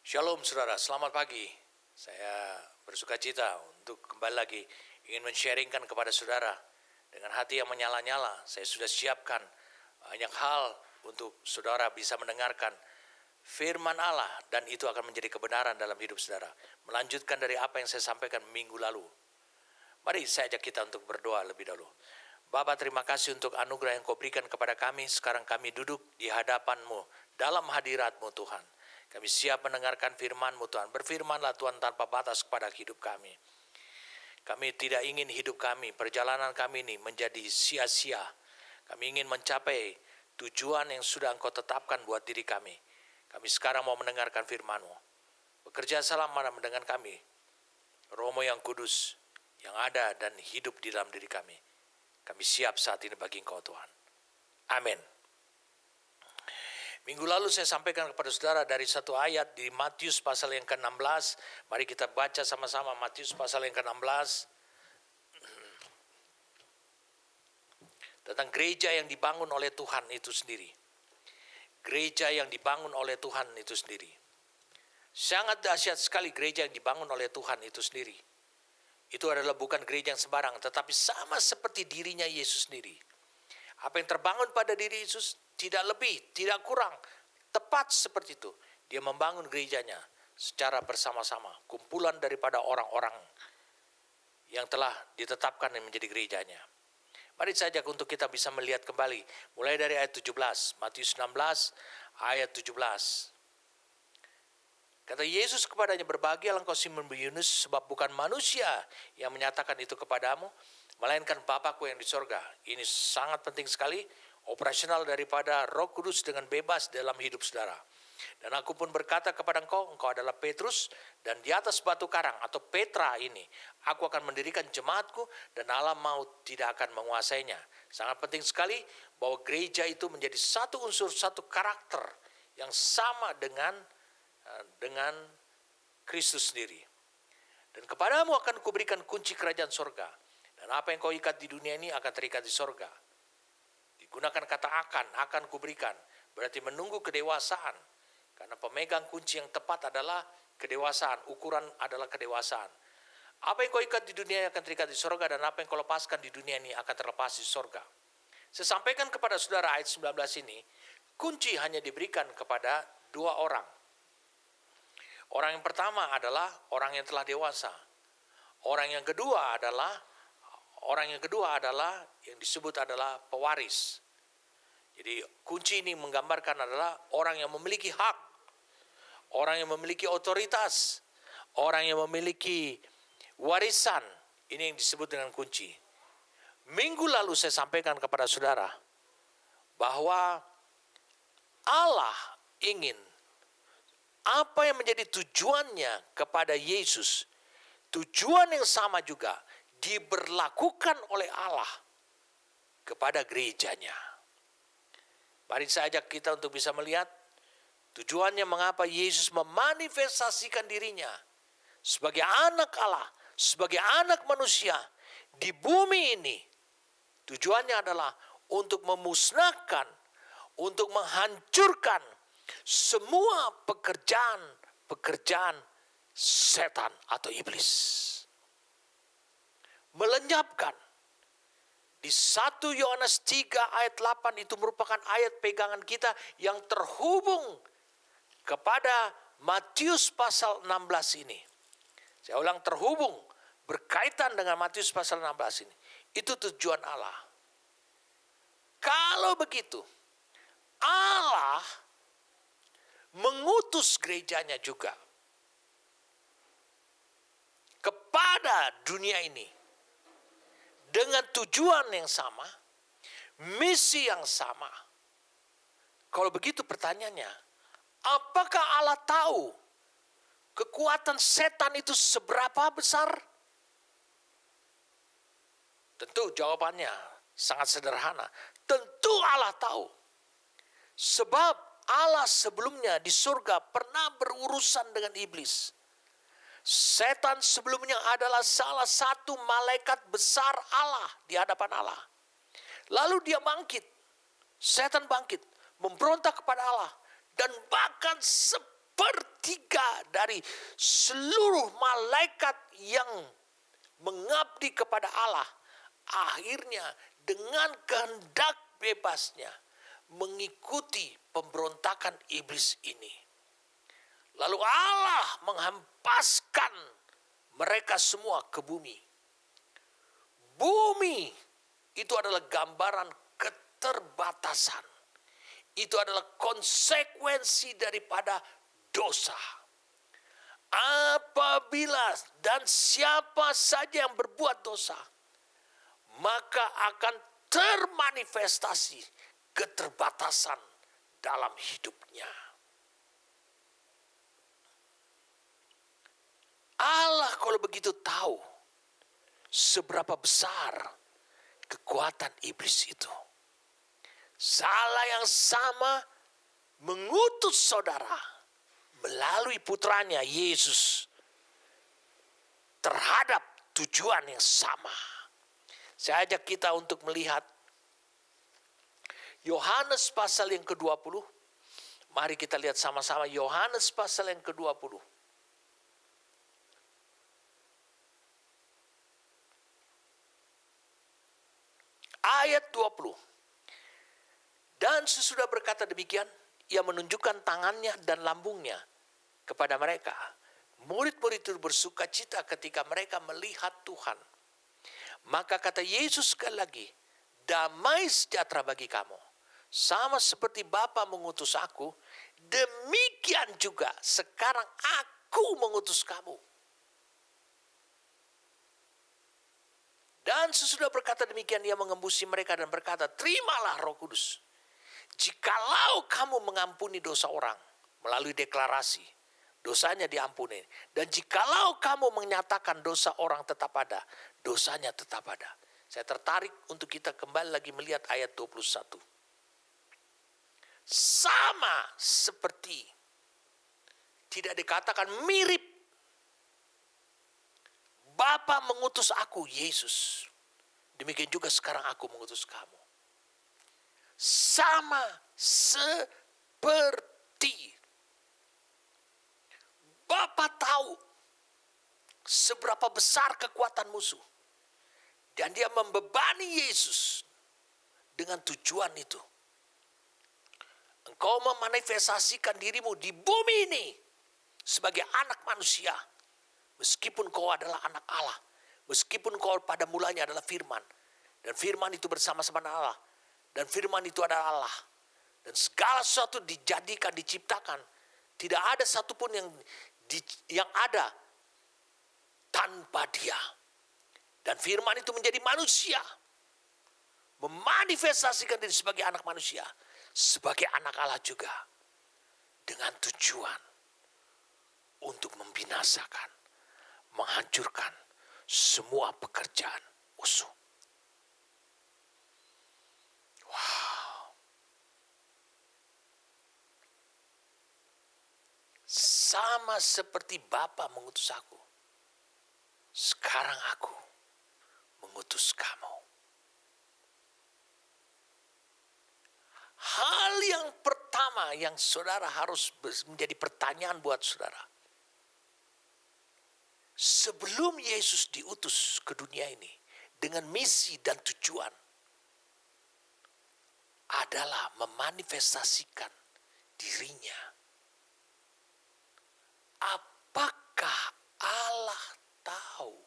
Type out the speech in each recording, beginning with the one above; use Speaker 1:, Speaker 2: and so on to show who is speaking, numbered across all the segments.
Speaker 1: Shalom saudara, selamat pagi. Saya bersuka cita untuk kembali lagi ingin men-sharingkan kepada saudara. Dengan hati yang menyala-nyala, saya sudah siapkan banyak hal untuk saudara bisa mendengarkan firman Allah. Dan itu akan menjadi kebenaran dalam hidup saudara. Melanjutkan dari apa yang saya sampaikan minggu lalu. Mari saya ajak kita untuk berdoa lebih dahulu. Bapa, terima kasih untuk anugerah yang kau berikan kepada kami. Sekarang kami duduk di hadapan-Mu, dalam hadirat-Mu Tuhan. Kami siap mendengarkan firman-Mu Tuhan. Berfirmanlah Tuhan tanpa batas kepada hidup kami. Kami tidak ingin hidup kami, perjalanan kami ini menjadi sia-sia. Kami ingin mencapai tujuan yang sudah Engkau tetapkan buat diri kami. Kami sekarang mau mendengarkan firman-Mu. Bekerja sama dengan kami. Romo yang kudus, yang ada dan hidup di dalam diri kami. Kami siap saat ini bagi Engkau Tuhan. Amin. Minggu lalu saya sampaikan kepada saudara dari satu ayat di Matius pasal yang ke-16. Mari kita baca sama-sama Matius pasal yang ke-16. Tentang gereja yang dibangun oleh Tuhan itu sendiri. Gereja yang dibangun oleh Tuhan itu sendiri. Sangat dahsyat sekali gereja yang dibangun oleh Tuhan itu sendiri. Itu adalah bukan gereja yang sembarang, tetapi sama seperti dirinya Yesus sendiri. Apa yang terbangun pada diri Yesus tidak lebih, tidak kurang. Tepat seperti itu. Dia membangun gerejanya secara bersama-sama. Kumpulan daripada orang-orang yang telah ditetapkan yang menjadi gerejanya. Mari saja untuk kita bisa melihat kembali. Mulai dari ayat 17. Matius 16 ayat 17. Kata Yesus kepadanya, berbahagialah engkau Simon bin Yunus, sebab bukan manusia yang menyatakan itu kepadamu, melainkan Bapakku yang di sorga. Ini sangat penting sekali, operasional daripada Roh Kudus dengan bebas dalam hidup saudara. Dan aku pun berkata kepada engkau, engkau adalah Petrus, dan di atas batu karang atau Petra ini, aku akan mendirikan jemaatku, dan alam maut tidak akan menguasainya. Sangat penting sekali bahwa gereja itu menjadi satu unsur, satu karakter yang sama dengan Kristus sendiri. Dan kepadamu akan kuberikan kunci kerajaan sorga. Dan apa yang kau ikat di dunia ini akan terikat di sorga. Digunakan kata akan kuberikan. Berarti menunggu kedewasaan. Karena pemegang kunci yang tepat adalah kedewasaan. Ukuran adalah kedewasaan. Apa yang kau ikat di dunia akan terikat di sorga. Dan apa yang kau lepaskan di dunia ini akan terlepas di sorga. Saya sampaikan kepada saudara ayat 19 ini. Kunci hanya diberikan kepada dua orang. Orang yang pertama adalah orang yang telah dewasa. Orang yang kedua adalah yang disebut adalah pewaris. Jadi kunci ini menggambarkan adalah orang yang memiliki hak, orang yang memiliki otoritas, orang yang memiliki warisan. Ini yang disebut dengan kunci. Minggu lalu saya sampaikan kepada saudara bahwa Allah ingin apa yang menjadi tujuannya kepada Yesus, tujuan yang sama juga diberlakukan oleh Allah kepada gerejanya. Mari saya ajak kita untuk bisa melihat tujuannya mengapa Yesus memanifestasikan dirinya sebagai anak Allah, sebagai anak manusia di bumi ini. Tujuannya adalah untuk memusnahkan, untuk menghancurkan semua pekerjaan setan atau iblis. Melenyapkan. Di 1 Yohanes 3 ayat 8 itu merupakan ayat pegangan kita yang terhubung kepada Matius pasal 16 ini. Saya ulang, terhubung, berkaitan dengan Matius pasal 16 ini. Itu tujuan Allah. Kalau begitu, Allah mengutus gerejanya juga kepada dunia ini dengan tujuan yang sama, misi yang sama. Kalau begitu pertanyaannya, apakah Allah tahu kekuatan setan itu seberapa besar? Tentu jawabannya sangat sederhana. Tentu Allah tahu. Sebab Allah sebelumnya di surga pernah berurusan dengan iblis. Setan sebelumnya adalah salah satu malaikat besar Allah di hadapan Allah. Lalu dia bangkit. Setan bangkit, memberontak kepada Allah. Dan bahkan seperti sepertiga dari seluruh malaikat yang mengabdi kepada Allah, akhirnya dengan kehendak bebasnya mengikuti pemberontakan iblis ini. Lalu Allah menghempaskan mereka semua ke bumi. Bumi itu adalah gambaran keterbatasan. Itu adalah konsekuensi daripada dosa. Apabila dan siapa saja yang berbuat dosa, maka akan termanifestasi keterbatasan dalam hidupnya. Allah kalau begitu tahu seberapa besar kekuatan iblis itu. Salah yang sama mengutus saudara melalui putranya Yesus terhadap tujuan yang sama. Saya ajak kita untuk melihat Yohanes pasal yang ke-20. Mari kita lihat sama-sama Yohanes pasal yang ke-20. Ayat 20. Dan sesudah berkata demikian, ia menunjukkan tangannya dan lambungnya kepada mereka. Murid-murid itu bersuka cita ketika mereka melihat Tuhan. Maka kata Yesus sekali lagi, damai sejahtera bagi kamu. Sama seperti Bapa mengutus aku, demikian juga sekarang aku mengutus kamu. Dan sesudah berkata demikian, ia mengembusi mereka dan berkata, terimalah Roh Kudus. Jikalau kamu mengampuni dosa orang melalui deklarasi, dosanya diampuni. Dan jikalau kamu menyatakan dosa orang tetap ada, dosanya tetap ada. Saya tertarik untuk kita kembali lagi melihat ayat 21. Sama seperti, tidak dikatakan mirip, Bapa mengutus aku, Yesus. Demikian juga sekarang aku mengutus kamu. Sama seperti Bapa tahu seberapa besar kekuatan musuh. Dan dia membebani Yesus dengan tujuan itu. Engkau memanifestasikan dirimu di bumi ini sebagai anak manusia. Meskipun kau adalah anak Allah. Meskipun kau pada mulanya adalah firman. Dan firman itu bersama-sama Allah. Dan firman itu adalah Allah. Dan segala sesuatu dijadikan, diciptakan. Tidak ada satupun yang ada tanpa dia. Dan firman itu menjadi manusia. Memanifestasikan diri sebagai anak manusia. Sebagai anak Allah juga. Dengan tujuan untuk membinasakan, menghancurkan semua pekerjaan musuh. Wow. Sama seperti Bapa mengutus aku, sekarang aku mengutus kamu. Hal yang pertama yang saudara harus menjadi pertanyaan buat saudara. Sebelum Yesus diutus ke dunia ini dengan misi dan tujuan adalah memanifestasikan dirinya. Apakah Allah tahu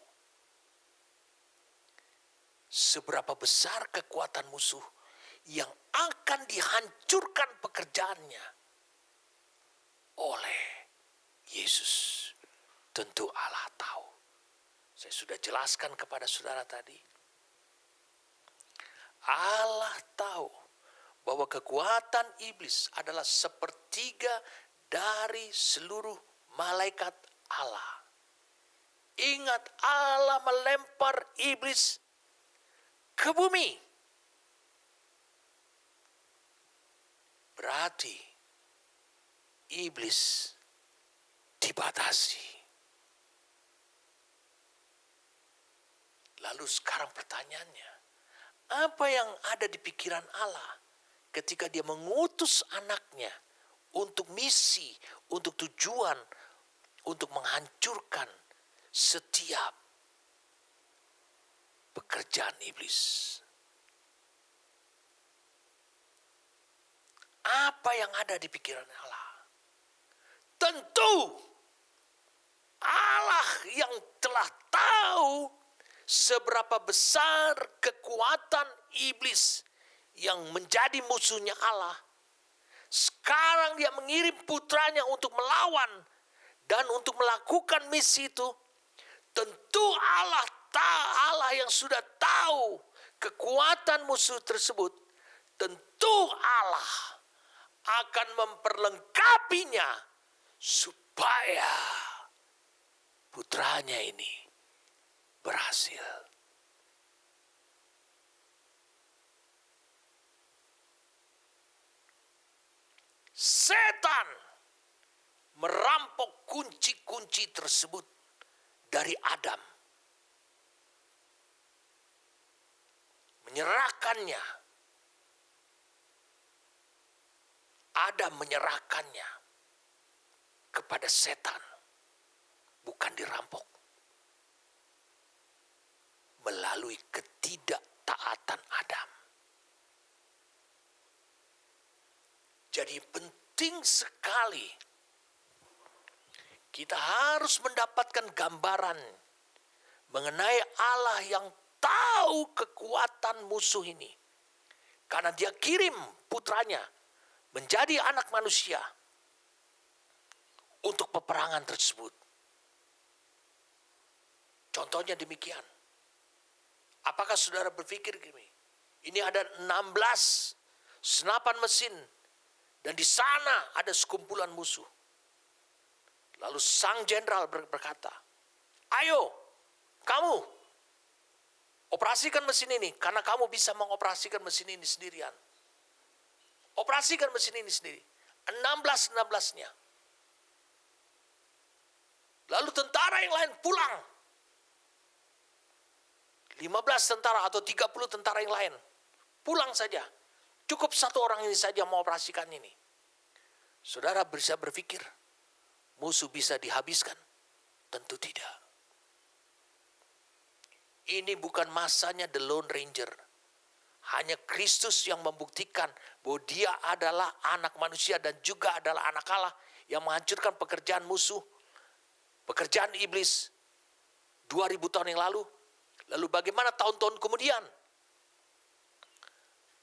Speaker 1: seberapa besar kekuatan musuh yang akan dihancurkan pekerjaannya oleh Yesus? Tentu Allah tahu. Saya sudah jelaskan kepada saudara tadi. Allah tahu bahwa kekuatan iblis adalah sepertiga dari seluruh malaikat Allah. Ingat, Allah melempar iblis ke bumi. Berarti iblis dibatasi. Lalu sekarang pertanyaannya, apa yang ada di pikiran Allah ketika dia mengutus anaknya untuk misi, untuk tujuan, untuk menghancurkan setiap pekerjaan iblis. Apa yang ada di pikiran Allah? Tentu Allah yang telah tahu seberapa besar kekuatan iblis yang menjadi musuhnya Allah. Sekarang dia mengirim putranya untuk melawan dan untuk melakukan misi itu. Tentu Allah yang sudah tahu kekuatan musuh tersebut, tentu Allah akan memperlengkapinya supaya putranya ini berhasil. Setan merampok kunci-kunci tersebut dari Adam. Menyerahkannya. Adam menyerahkannya kepada setan. Bukan dirampok. Melalui ketidaktaatan Adam. Jadi penting sekali kita harus mendapatkan gambaran mengenai Allah yang tahu kekuatan musuh ini. Karena dia kirim putranya menjadi anak manusia untuk peperangan tersebut. Contohnya demikian. Apakah saudara berpikir gini? Ini ada 16 senapan mesin dan di sana ada sekumpulan musuh. Lalu sang jenderal berkata, "Ayo, kamu operasikan mesin ini karena kamu bisa mengoperasikan mesin ini sendirian." Operasikan mesin ini sendiri. 16-16-nya. Lalu tentara yang lain pulang. 15 tentara atau 30 tentara yang lain. Pulang saja. Cukup satu orang ini saja mengoperasikan ini. Saudara bisa berpikir, musuh bisa dihabiskan? Tentu tidak. Ini bukan masanya The Lone Ranger. Hanya Kristus yang membuktikan bahwa dia adalah anak manusia dan juga adalah anak Allah yang menghancurkan pekerjaan musuh, pekerjaan iblis 2000 tahun yang lalu. Lalu bagaimana tahun-tahun kemudian?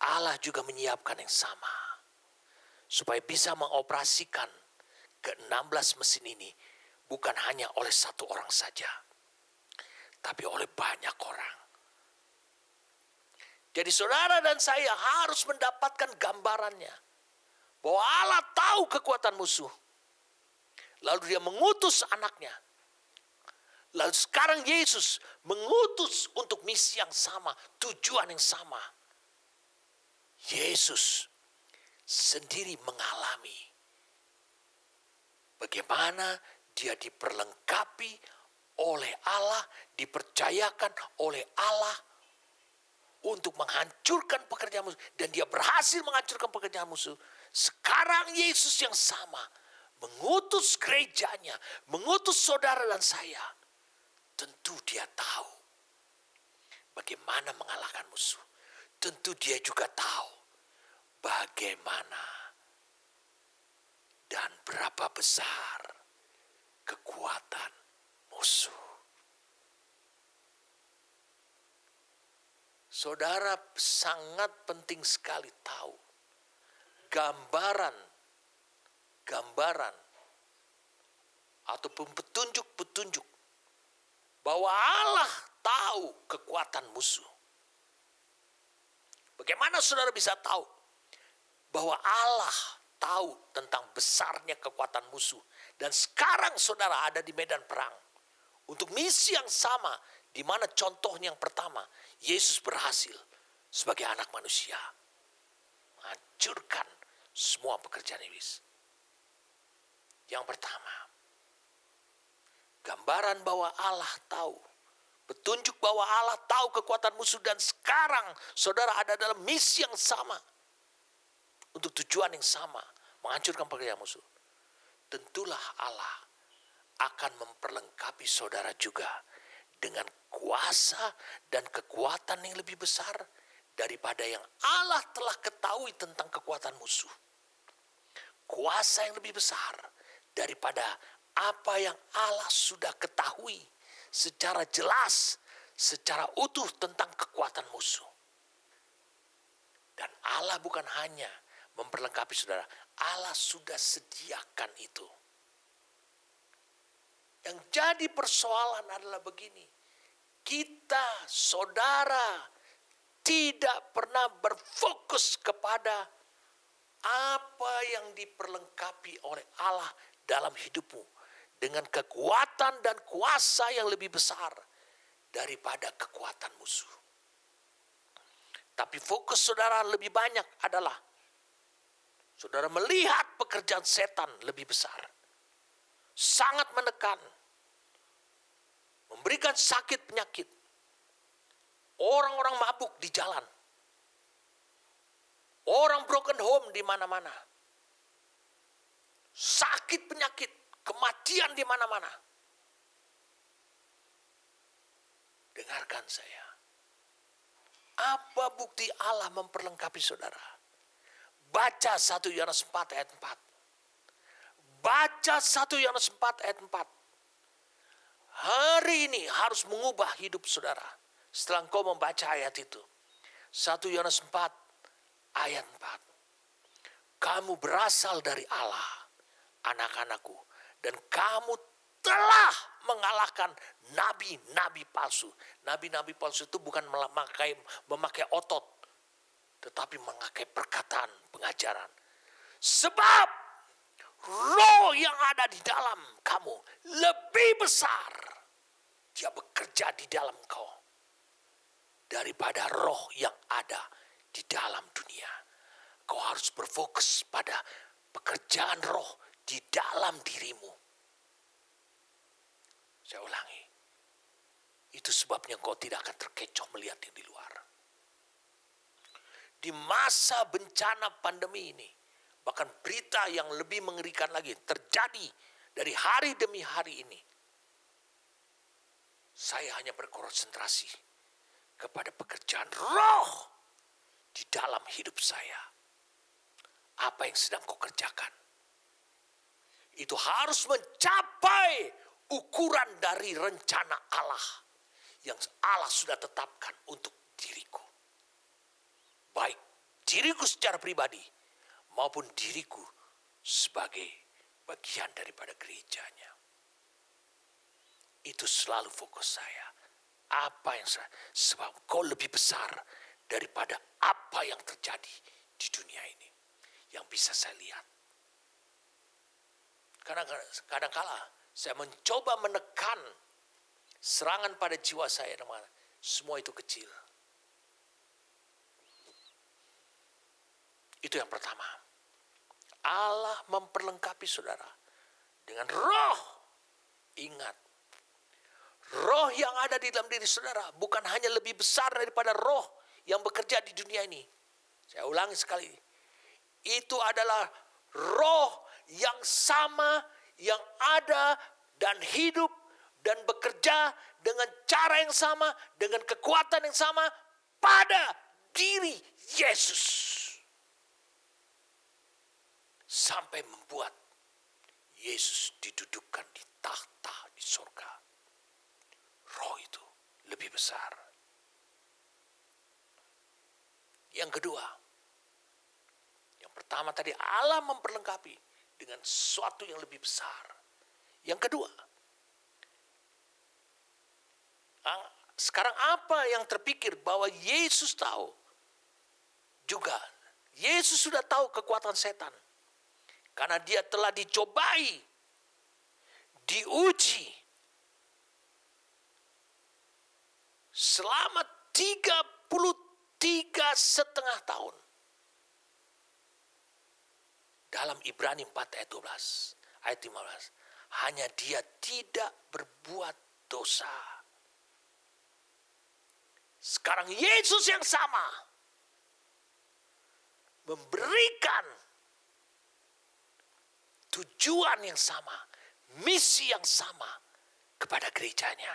Speaker 1: Allah juga menyiapkan yang sama. Supaya bisa mengoperasikan ke-16 mesin ini bukan hanya oleh satu orang saja, tapi oleh banyak orang. Jadi saudara dan saya harus mendapatkan gambarannya. Bahwa Allah tahu kekuatan musuh. Lalu dia mengutus anaknya. Lalu sekarang Yesus mengutus untuk misi yang sama. Tujuan yang sama. Yesus sendiri mengalami bagaimana dia diperlengkapi oleh Allah. Dipercayakan oleh Allah untuk menghancurkan pekerjaan musuh. Dan dia berhasil menghancurkan pekerjaan musuh. Sekarang Yesus yang sama mengutus gerejanya, mengutus saudara dan saya. Tentu dia tahu bagaimana mengalahkan musuh. Tentu dia juga tahu bagaimana dan berapa besar kekuatan musuh. Saudara sangat penting sekali tahu gambaran ataupun petunjuk bahwa Allah tahu kekuatan musuh. Bagaimana saudara bisa tahu bahwa Allah tahu tentang besarnya kekuatan musuh dan sekarang saudara ada di medan perang untuk misi yang sama, di mana contohnya yang pertama, Yesus berhasil sebagai anak manusia menghancurkan semua pekerjaan iblis. Yang pertama, gambaran bahwa Allah tahu, petunjuk bahwa Allah tahu kekuatan musuh dan sekarang saudara ada dalam misi yang sama untuk tujuan yang sama, menghancurkan pekerjaan musuh, tentulah Allah akan memperlengkapi saudara juga dengan kuasa dan kekuatan yang lebih besar daripada yang Allah telah ketahui tentang kekuatan musuh. Kuasa yang lebih besar daripada apa yang Allah sudah ketahui secara jelas, secara utuh tentang kekuatan musuh. Dan Allah bukan hanya memperlengkapi saudara, Allah sudah sediakan itu. Yang jadi persoalan adalah begini, kita saudara tidak pernah berfokus kepada apa yang diperlengkapi oleh Allah dalam hidupmu dengan kekuatan dan kuasa yang lebih besar daripada kekuatan musuh. Tapi fokus saudara lebih banyak adalah saudara melihat pekerjaan setan lebih besar. Sangat menekan, memberikan sakit penyakit, orang-orang mabuk di jalan, orang broken home di mana-mana, sakit penyakit, kematian di mana-mana. Dengarkan saya. Apa bukti Allah memperlengkapi saudara? Baca 1 Yohanes 4 ayat 4. Baca 1 Yohanes 4 ayat 4. Hari ini harus mengubah hidup saudara. Setelah engkau membaca ayat itu. 1 Yohanes 4 ayat 4. Kamu berasal dari Allah, anak-anakku. Dan kamu telah mengalahkan nabi-nabi palsu. Nabi-nabi palsu itu bukan memakai otot, tetapi memakai perkataan, pengajaran. Sebab roh yang ada di dalam kamu lebih besar. Dia bekerja di dalam kau daripada roh yang ada di dalam dunia. Kau harus berfokus pada pekerjaan roh di dalam dirimu. Saya ulangi. Itu sebabnya kau tidak akan terkecoh melihat yang di luar. Di masa bencana pandemi ini, bahkan berita yang lebih mengerikan lagi terjadi dari hari demi hari ini. Saya hanya berkonsentrasi kepada pekerjaan roh di dalam hidup saya. Apa yang sedang kau kerjakan? Itu harus mencapai ukuran dari rencana Allah yang Allah sudah tetapkan untuk diriku. Baik diriku secara pribadi maupun diriku sebagai bagian daripada gerejanya. Itu selalu fokus saya. Apa yang sebab kau lebih besar daripada apa yang terjadi di dunia ini yang bisa saya lihat. Kadang-kala saya mencoba menekan serangan pada jiwa saya, semua itu kecil. Itu yang pertama. Allah memperlengkapi saudara dengan roh. Ingat, roh yang ada di dalam diri saudara bukan hanya lebih besar daripada roh yang bekerja di dunia ini. Saya ulangi sekali. Itu adalah roh yang sama, yang ada dan hidup dan bekerja dengan cara yang sama, dengan kekuatan yang sama pada diri Yesus. Sampai membuat Yesus didudukkan di tahta di surga. Roh itu lebih besar. Yang kedua, yang pertama tadi Allah memperlengkapi dengan sesuatu yang lebih besar. Yang kedua, sekarang apa yang terpikir bahwa Yesus tahu juga. Yesus sudah tahu kekuatan setan. Karena dia telah dicobai, diuji selama 33,5 tahun. Dalam Ibrani 4 ayat 12, ayat 15. Hanya dia tidak berbuat dosa. Sekarang Yesus yang sama memberikan tujuan yang sama, misi yang sama kepada gerejanya.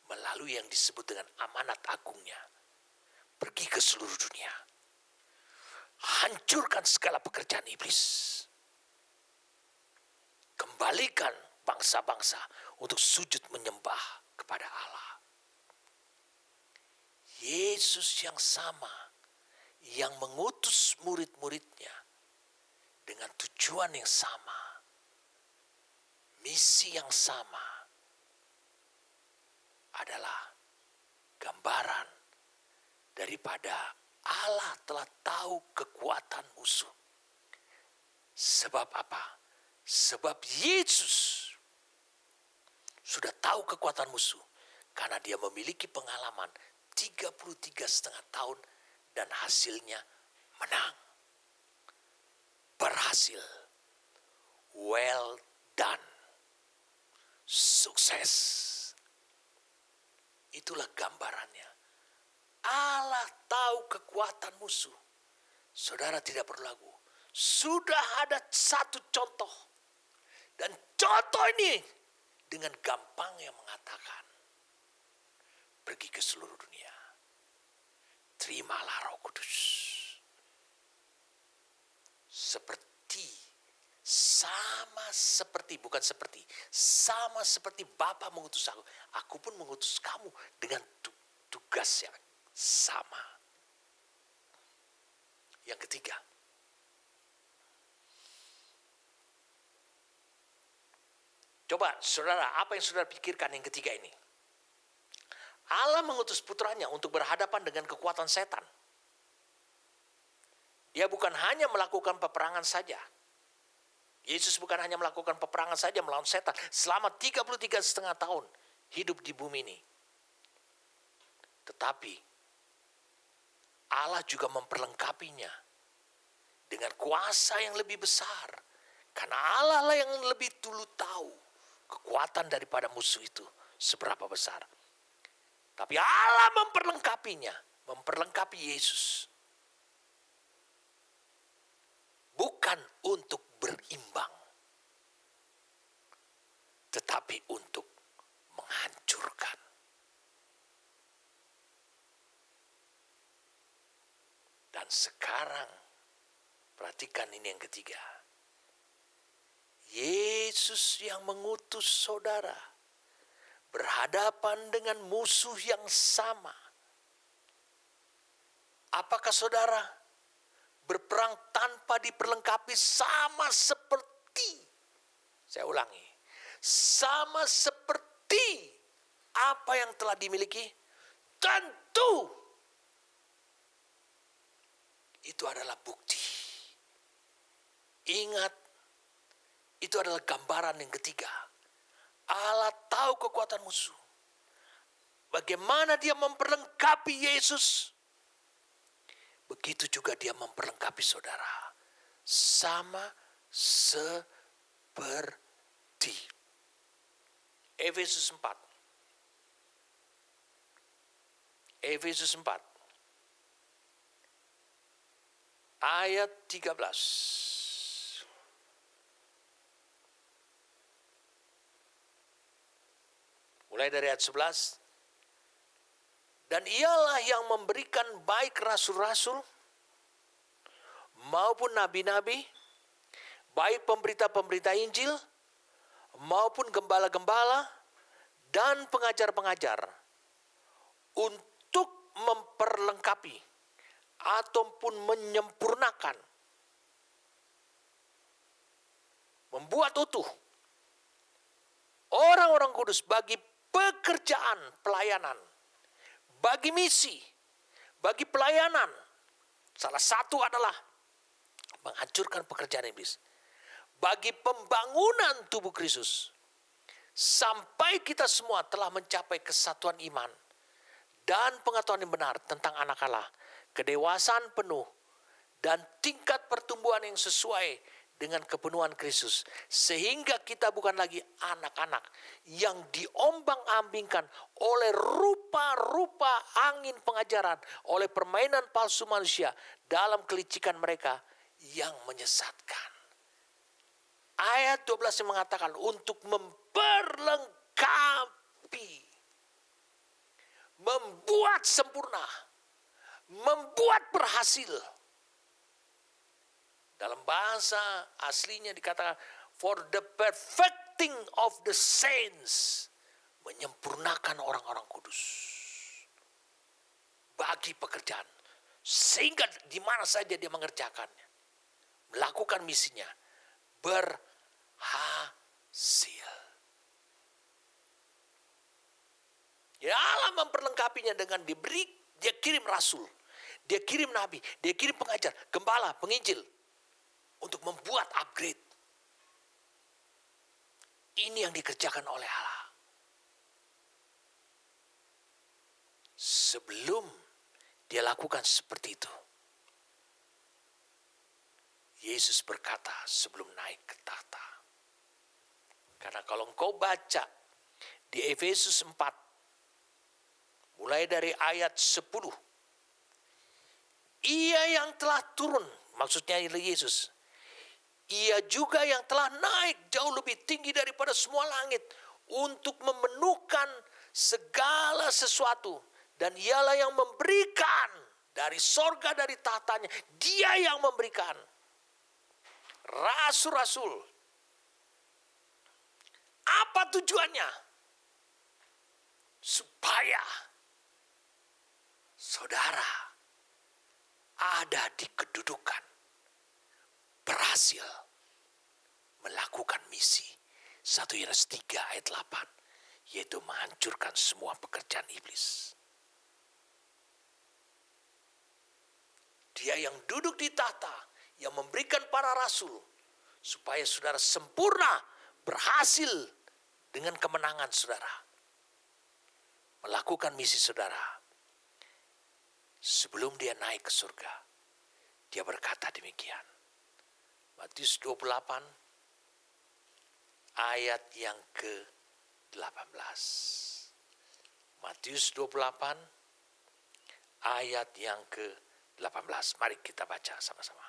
Speaker 1: Melalui yang disebut dengan amanat agungnya. Pergi ke seluruh dunia. Hancurkan segala pekerjaan iblis. Kembalikan bangsa-bangsa untuk sujud menyembah kepada Allah. Yesus yang sama, yang mengutus murid-muridnya dengan tujuan yang sama, misi yang sama, adalah gambaran daripada Allah telah tahu kekuatan musuh. Sebab apa? Sebab Yesus sudah tahu kekuatan musuh. Karena dia memiliki pengalaman 33,5 tahun dan hasilnya menang. Berhasil. Well done. Sukses. Itulah gambarannya. Allah tahu kekuatan musuh. Saudara tidak perlu ragu. Sudah ada satu contoh. Dan contoh ini dengan gampangnya mengatakan, pergi ke seluruh dunia. Terimalah Roh Kudus. Sama seperti Bapa mengutus aku. Aku pun mengutus kamu dengan tugas yang sama. Yang ketiga, coba saudara, apa yang saudara pikirkan yang ketiga ini? Allah mengutus putranya untuk berhadapan dengan kekuatan setan. Dia bukan hanya melakukan peperangan saja. Yesus bukan hanya melakukan peperangan saja melawan setan. Selama 33,5 tahun hidup di bumi ini. Tetapi Allah juga memperlengkapinya dengan kuasa yang lebih besar. Karena Allah lah yang lebih dulu tahu kekuatan daripada musuh itu seberapa besar. Tapi Allah memperlengkapinya, memperlengkapi Yesus. Bukan untuk berimbang, tetapi untuk menghancurkan. Dan sekarang, perhatikan ini yang ketiga. Yesus yang mengutus saudara berhadapan dengan musuh yang sama. Apakah saudara berperang tanpa diperlengkapi? Sama seperti, saya ulangi, sama seperti apa yang telah dimiliki? Tentu itu adalah bukti. Ingat, itu adalah gambaran yang ketiga. Allah tahu kekuatan musuh. Bagaimana dia memperlengkapi Yesus? Begitu juga dia memperlengkapi saudara. Sama seperti. Efesus 4. Efesus 4. Ayat 13. Mulai dari ayat 11. Dan ialah yang memberikan baik rasul-rasul maupun nabi-nabi, baik pemberita-pemberita Injil maupun gembala-gembala dan pengajar-pengajar untuk memperlengkapi ataupun menyempurnakan, membuat utuh orang-orang kudus bagi pekerjaan pelayanan, bagi misi, bagi pelayanan. Salah satu adalah menghancurkan pekerjaan iblis. Bagi pembangunan tubuh Kristus. Sampai kita semua telah mencapai kesatuan iman dan pengetahuan yang benar tentang anak Allah. Kedewasaan penuh dan tingkat pertumbuhan yang sesuai dengan kepenuhan Kristus. Sehingga kita bukan lagi anak-anak yang diombang-ambingkan oleh rupa-rupa angin pengajaran, oleh permainan palsu manusia dalam kelicikan mereka yang menyesatkan. ayat 12 yang mengatakan untuk memperlengkapi, membuat sempurna, membuat berhasil. Dalam bahasa aslinya dikatakan for the perfecting of the saints, menyempurnakan orang-orang kudus bagi pekerjaan, sehingga di mana saja dia mengerjakannya, melakukan misinya, berhasil. Ya, Allah memperlengkapinya dengan diberi, dia kirim rasul, dia kirim nabi, dia kirim pengajar, gembala, penginjil, untuk membuat upgrade. Ini yang dikerjakan oleh Allah. Sebelum dia lakukan seperti itu, Yesus berkata sebelum naik ke tahta. Karena kalau engkau baca di Efesus 4, mulai dari ayat 10, ia yang telah turun, maksudnya Yesus, ia juga yang telah naik jauh lebih tinggi daripada semua langit untuk memenuhkan segala sesuatu. Dan ialah yang memberikan dari sorga, dari tahtanya. Dia yang memberikan rasul-rasul. Apa tujuannya? Supaya saudara ada di kedudukan berhasil melakukan misi 1 Yohanes 3 ayat 8, yaitu menghancurkan semua pekerjaan iblis. Dia yang duduk di tahta, yang memberikan para rasul, supaya saudara sempurna, berhasil dengan kemenangan saudara, melakukan misi saudara. Sebelum dia naik ke surga, dia berkata demikian. Matius 28 ayat yang ke-18. Matius 28 ayat yang ke-18. Mari kita baca sama-sama.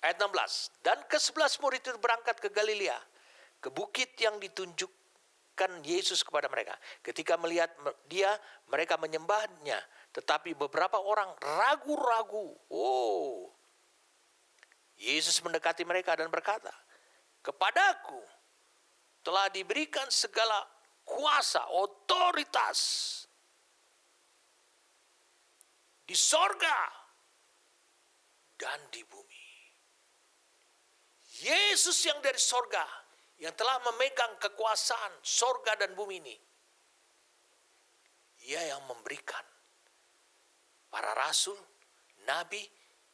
Speaker 1: Ayat 16. Dan ke-11 murid itu berangkat ke Galilea, ke bukit yang ditunjukkan Yesus kepada mereka. Ketika melihat dia, mereka menyembahnya. Tetapi beberapa orang ragu-ragu. Yesus mendekati mereka dan berkata, kepadaku telah diberikan segala kuasa, otoritas di sorga dan di bumi. Yesus yang dari sorga, yang telah memegang kekuasaan sorga dan bumi ini, Ia yang memberikan para rasul, nabi,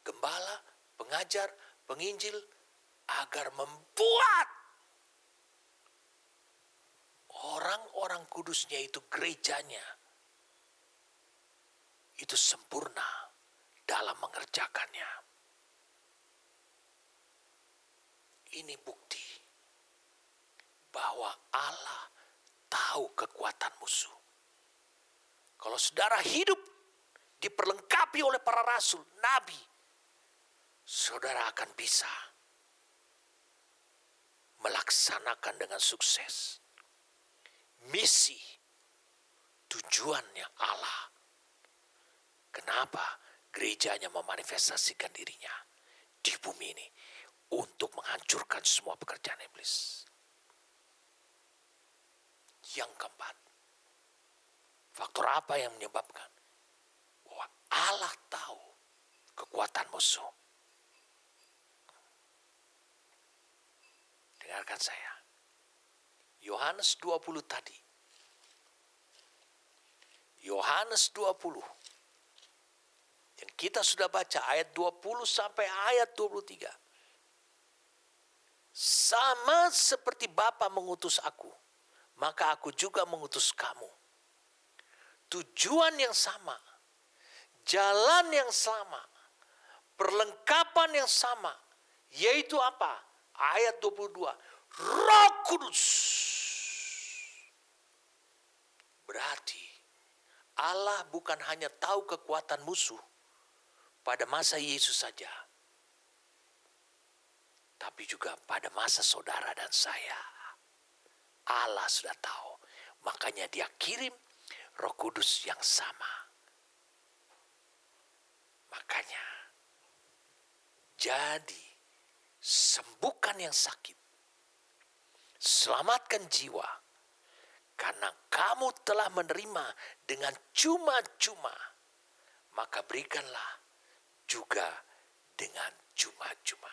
Speaker 1: gembala, pengajar, penginjil, agar membuat orang-orang kudusnya, itu gerejanya, itu sempurna dalam mengerjakannya. Ini bukti bahwa Allah tahu kekuatan musuh. Kalau saudara hidup diperlengkapi oleh para rasul, nabi, saudara akan bisa melaksanakan dengan sukses misi, tujuannya Allah. Kenapa gerejanya memanifestasikan dirinya di bumi ini? Untuk menghancurkan semua pekerjaan iblis. Yang keempat, faktor apa yang menyebabkan bahwa Allah tahu kekuatan musuh? Dengarkan saya. Yohanes 20 tadi. Yohanes 20. Yang kita sudah baca ayat 20 sampai ayat 23. Sama seperti Bapa mengutus aku, maka aku juga mengutus kamu. Tujuan yang sama, jalan yang sama, perlengkapan yang sama, yaitu apa? Ayat 22, Roh Kudus. Berarti Allah bukan hanya tahu kekuatan musuh, pada masa Yesus saja, tapi juga pada masa saudara dan saya. Allah sudah tahu, makanya Dia kirim Roh Kudus yang sama. Makanya, jadi sembuhkan yang sakit, selamatkan jiwa, karena kamu telah menerima dengan cuma-cuma, maka berikanlah juga dengan cuma-cuma.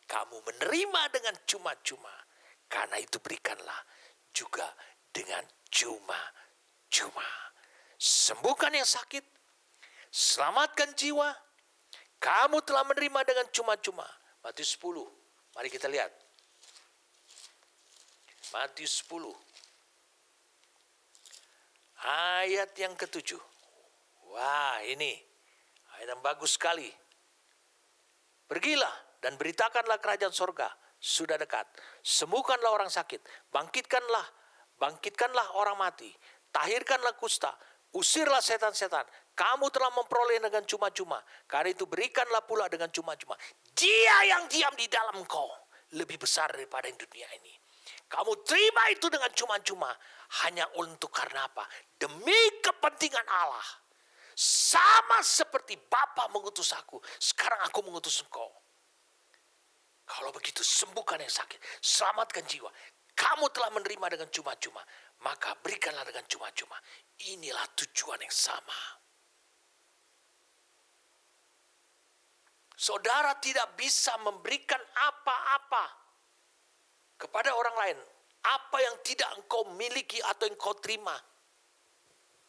Speaker 1: Kamu menerima dengan cuma-cuma, karena itu berikanlah juga dengan cuma-cuma. Sembuhkan yang sakit, selamatkan jiwa, kamu telah menerima dengan cuma-cuma. Matius 10, mari kita lihat. Matius 10, ayat yang ke-7. Wah, ini ayat yang bagus sekali. Pergilah dan beritakanlah kerajaan sorga sudah dekat. Sembuhkanlah orang sakit, bangkitkanlah orang mati, tahirkanlah kusta, usirlah setan-setan. Kamu telah memperoleh dengan cuma-cuma, karena itu berikanlah pula dengan cuma-cuma. Dia yang diam di dalam engkau lebih besar daripada yang dunia ini. Kamu terima itu dengan cuma-cuma, hanya untuk karena apa? Demi kepentingan Allah. Sama seperti Bapa mengutus aku, sekarang aku mengutus engkau. Kalau begitu, sembuhkan yang sakit, selamatkan jiwa. Kamu telah menerima dengan cuma-cuma, maka berikanlah dengan cuma-cuma. Inilah tujuan yang sama. Saudara tidak bisa memberikan apa-apa kepada orang lain, apa yang tidak engkau miliki atau engkau terima.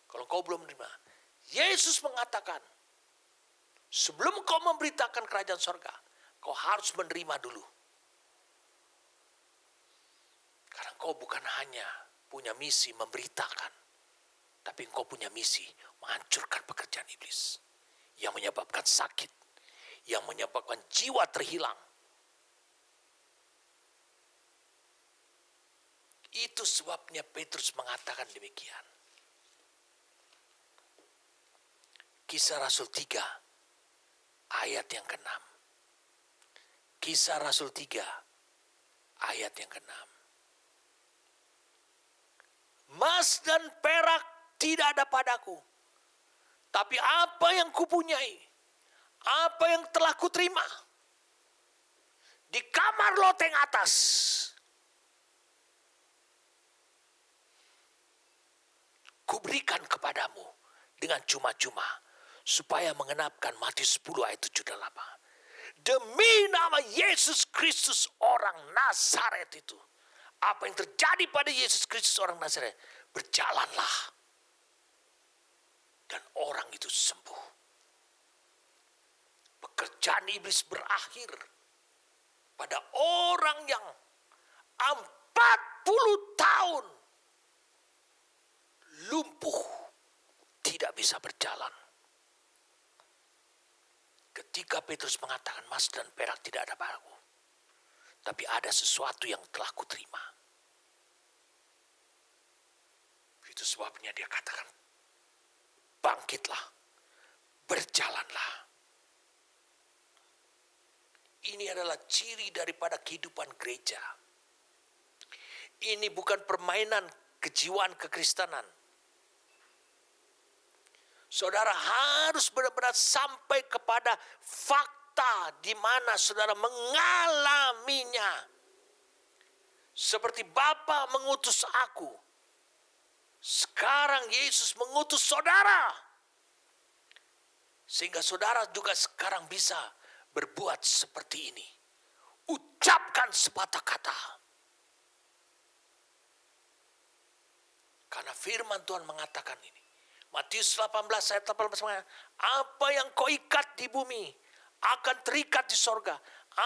Speaker 1: Kalau engkau belum menerima, Yesus mengatakan, sebelum engkau memberitakan kerajaan sorga, kau harus menerima dulu. Karena engkau bukan hanya punya misi memberitakan, tapi engkau punya misi menghancurkan pekerjaan iblis yang menyebabkan sakit, yang menyebabkan jiwa terhilang. Itu sebabnya Petrus mengatakan demikian. Kisah Rasul 3 ayat yang ke-6. Kisah Rasul 3 ayat yang ke-6. Emas dan perak tidak ada padaku, tapi apa yang kupunyai, apa yang telah kuterima di kamar loteng atas, kuberikan kepadamu dengan cuma-cuma, supaya mengenapkan Matius 10 ayat 7 dan 8. Demi nama Yesus Kristus orang Nazaret itu. Apa yang terjadi pada Yesus Kristus orang Nazaret, berjalanlah. Dan orang itu sembuh. Pekerjaan iblis berakhir pada orang yang 40 tahun lumpuh, tidak bisa berjalan. Ketika Petrus mengatakan emas dan perak tidak ada padaku, tapi ada sesuatu yang telah kuterima. Itu sebabnya dia katakan, bangkitlah, berjalanlah. Ini adalah ciri daripada kehidupan gereja. Ini bukan permainan kejiwaan kekristenan. Saudara harus benar-benar sampai kepada fakta di mana saudara mengalaminya. Seperti Bapa mengutus aku, sekarang Yesus mengutus saudara. Sehingga saudara juga sekarang bisa berbuat seperti ini. Ucapkan sepatah kata. Karena firman Tuhan mengatakan ini. Matius 18 ayat 18 mengatakan, apa yang kau ikat di bumi akan terikat di sorga.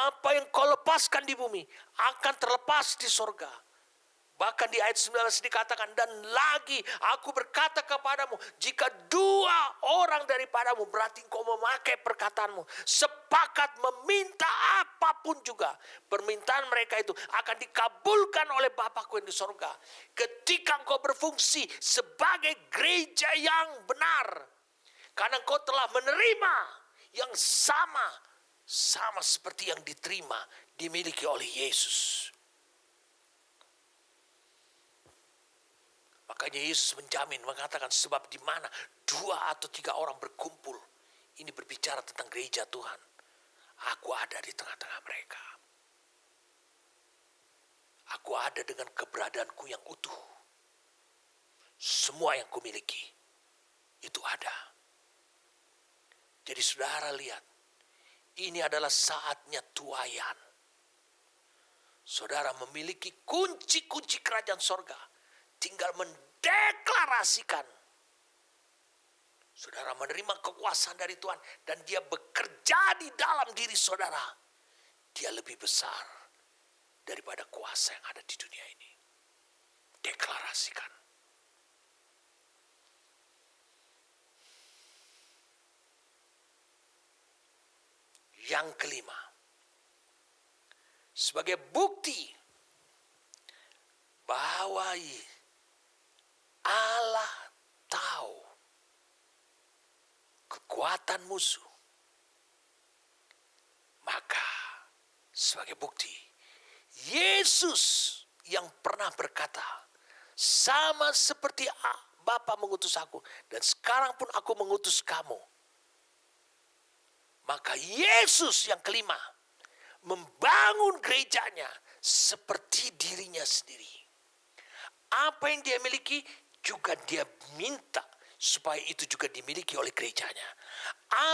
Speaker 1: Apa yang kau lepaskan di bumi akan terlepas di sorga. Bahkan di ayat 19 dikatakan, dan lagi aku berkata kepadamu, jika 2 orang daripadamu, berarti kau memakai perkataanmu, sepakat meminta apapun juga, permintaan mereka itu akan dikabulkan oleh Bapakku yang di sorga. Ketika engkau berfungsi sebagai gereja yang benar, karena engkau telah menerima yang sama seperti yang diterima, dimiliki oleh Yesus. Makanya Yesus menjamin, mengatakan sebab di mana 2 atau 3 orang berkumpul, ini berbicara tentang gereja Tuhan, aku ada di tengah-tengah mereka. Aku ada dengan keberadaanku yang utuh. Semua yang kumiliki itu ada. Jadi saudara lihat, ini adalah saatnya tuaian. Saudara memiliki kunci-kunci kerajaan sorga. Tinggal mendeklarasikan. Saudara menerima kekuasaan dari Tuhan. Dan dia bekerja di dalam diri saudara. Dia lebih besar daripada kuasa yang ada di dunia ini. Deklarasikan. Yang kelima, sebagai bukti bahwa Allah tahu kekuatan musuh, maka sebagai bukti Yesus yang pernah berkata, sama seperti Bapa mengutus aku dan sekarang pun aku mengutus kamu. Maka Yesus yang kelima membangun gerejanya seperti dirinya sendiri. Apa yang dia miliki juga dia minta supaya itu juga dimiliki oleh gerejanya.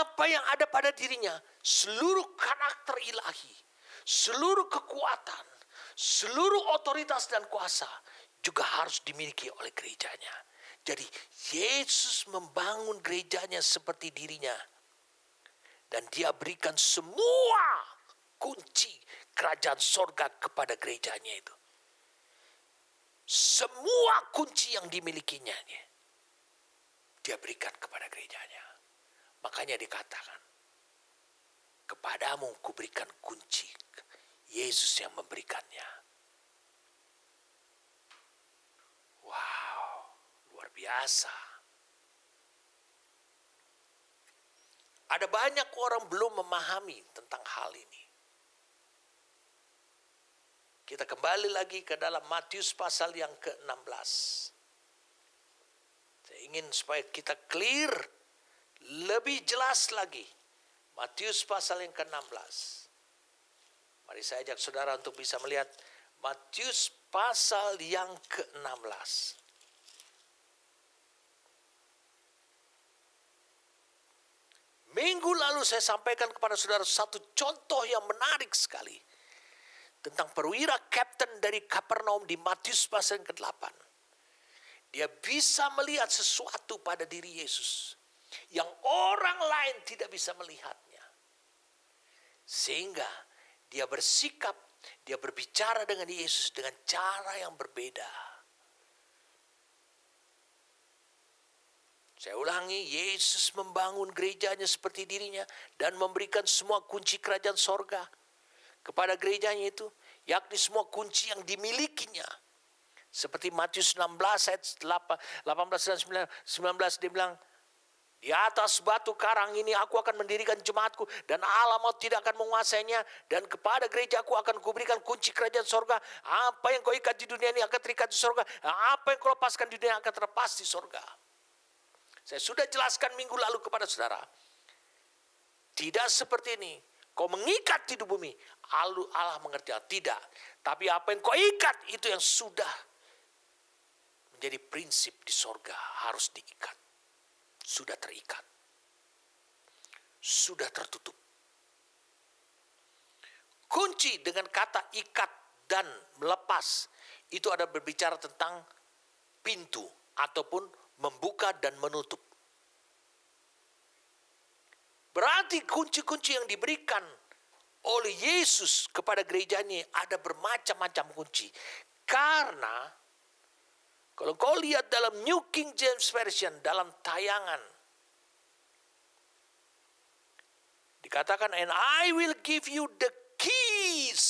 Speaker 1: Apa yang ada pada dirinya, seluruh karakter ilahi, seluruh kekuatan, seluruh otoritas dan kuasa juga harus dimiliki oleh gerejanya. Jadi Yesus membangun gerejanya seperti dirinya. Dan dia berikan semua kunci kerajaan sorga kepada gerejanya itu. Semua kunci yang dimilikinya dia berikan kepada gerejanya. Makanya dikatakan, kepadamu kuberikan kunci. Yesus yang memberikannya. Wow, luar biasa. Ada banyak orang belum memahami tentang hal ini. Kita kembali lagi ke dalam Matius pasal yang ke-16. Saya ingin supaya kita clear lebih jelas lagi. Matius pasal yang ke-16. Mari saya ajak saudara untuk bisa melihat Matius pasal yang ke-16. Minggu lalu saya sampaikan kepada saudara satu contoh yang menarik sekali. Tentang perwira kapten dari Kapernaum di Matius pasal yang ke-8. Dia bisa melihat sesuatu pada diri Yesus. Yang orang lain tidak bisa melihatnya. Sehingga dia bersikap, dia berbicara dengan Yesus dengan cara yang berbeda. Saya ulangi, Yesus membangun gerejanya seperti dirinya dan memberikan semua kunci kerajaan sorga kepada gerejanya itu, yakni semua kunci yang dimilikinya. Seperti Matius 16 ayat 18 dan 19 dia bilang, di atas batu karang ini aku akan mendirikan jemaatku dan Allah maut tidak akan menguasainya, dan kepada gerejaku akan kuberikan kunci kerajaan sorga. Apa yang kau ikat di dunia ini akan terikat di sorga, apa yang kau lepaskan di dunia akan terlepas di sorga. Saya sudah jelaskan minggu lalu kepada saudara. Tidak seperti ini. Kau mengikat di bumi, Allah mengerjakan. Tidak. Tapi apa yang kau ikat itu yang sudah menjadi prinsip di sorga. Harus diikat. Sudah terikat. Sudah tertutup. Kunci dengan kata ikat dan melepas itu ada berbicara tentang pintu ataupun membuka dan menutup. Berarti kunci-kunci yang diberikan oleh Yesus kepada gerejanya ada bermacam-macam kunci. Karena kalau kau lihat dalam New King James Version, dalam tayangan, dikatakan, and I will give you the keys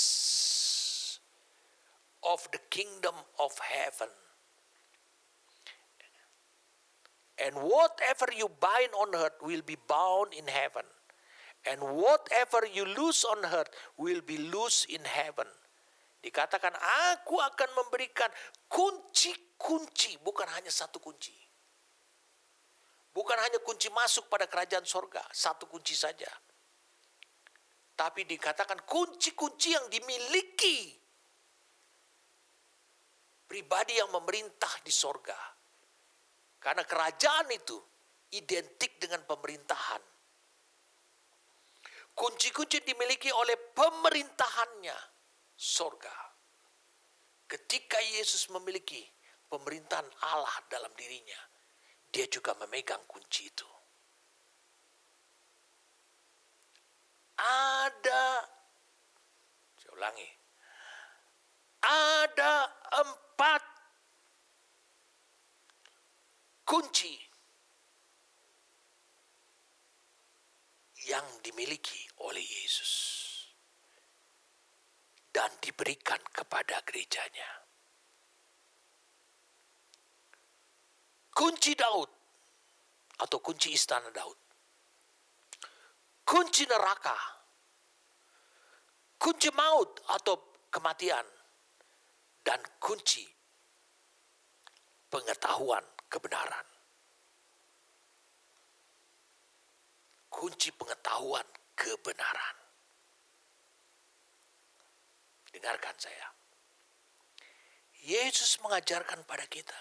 Speaker 1: of the kingdom of heaven. And whatever you bind on earth will be bound in heaven. And whatever you lose on earth will be loose in heaven. Dikatakan aku akan memberikan kunci-kunci, bukan hanya satu kunci. Bukan hanya kunci masuk pada kerajaan sorga, satu kunci saja. Tapi dikatakan kunci-kunci yang dimiliki pribadi yang memerintah di sorga. Karena kerajaan itu identik dengan pemerintahan. Kunci-kunci dimiliki oleh pemerintahannya sorga. Ketika Yesus memiliki pemerintahan Allah dalam dirinya, dia juga memegang kunci itu. Saya ulangi, ada 4 kunci yang dimiliki oleh Yesus dan diberikan kepada gerejanya. Kunci Daud atau kunci istana Daud, kunci neraka, kunci maut atau kematian, dan kunci pengetahuan kebenaran. Kunci pengetahuan kebenaran. Dengarkan saya. Yesus mengajarkan pada kita,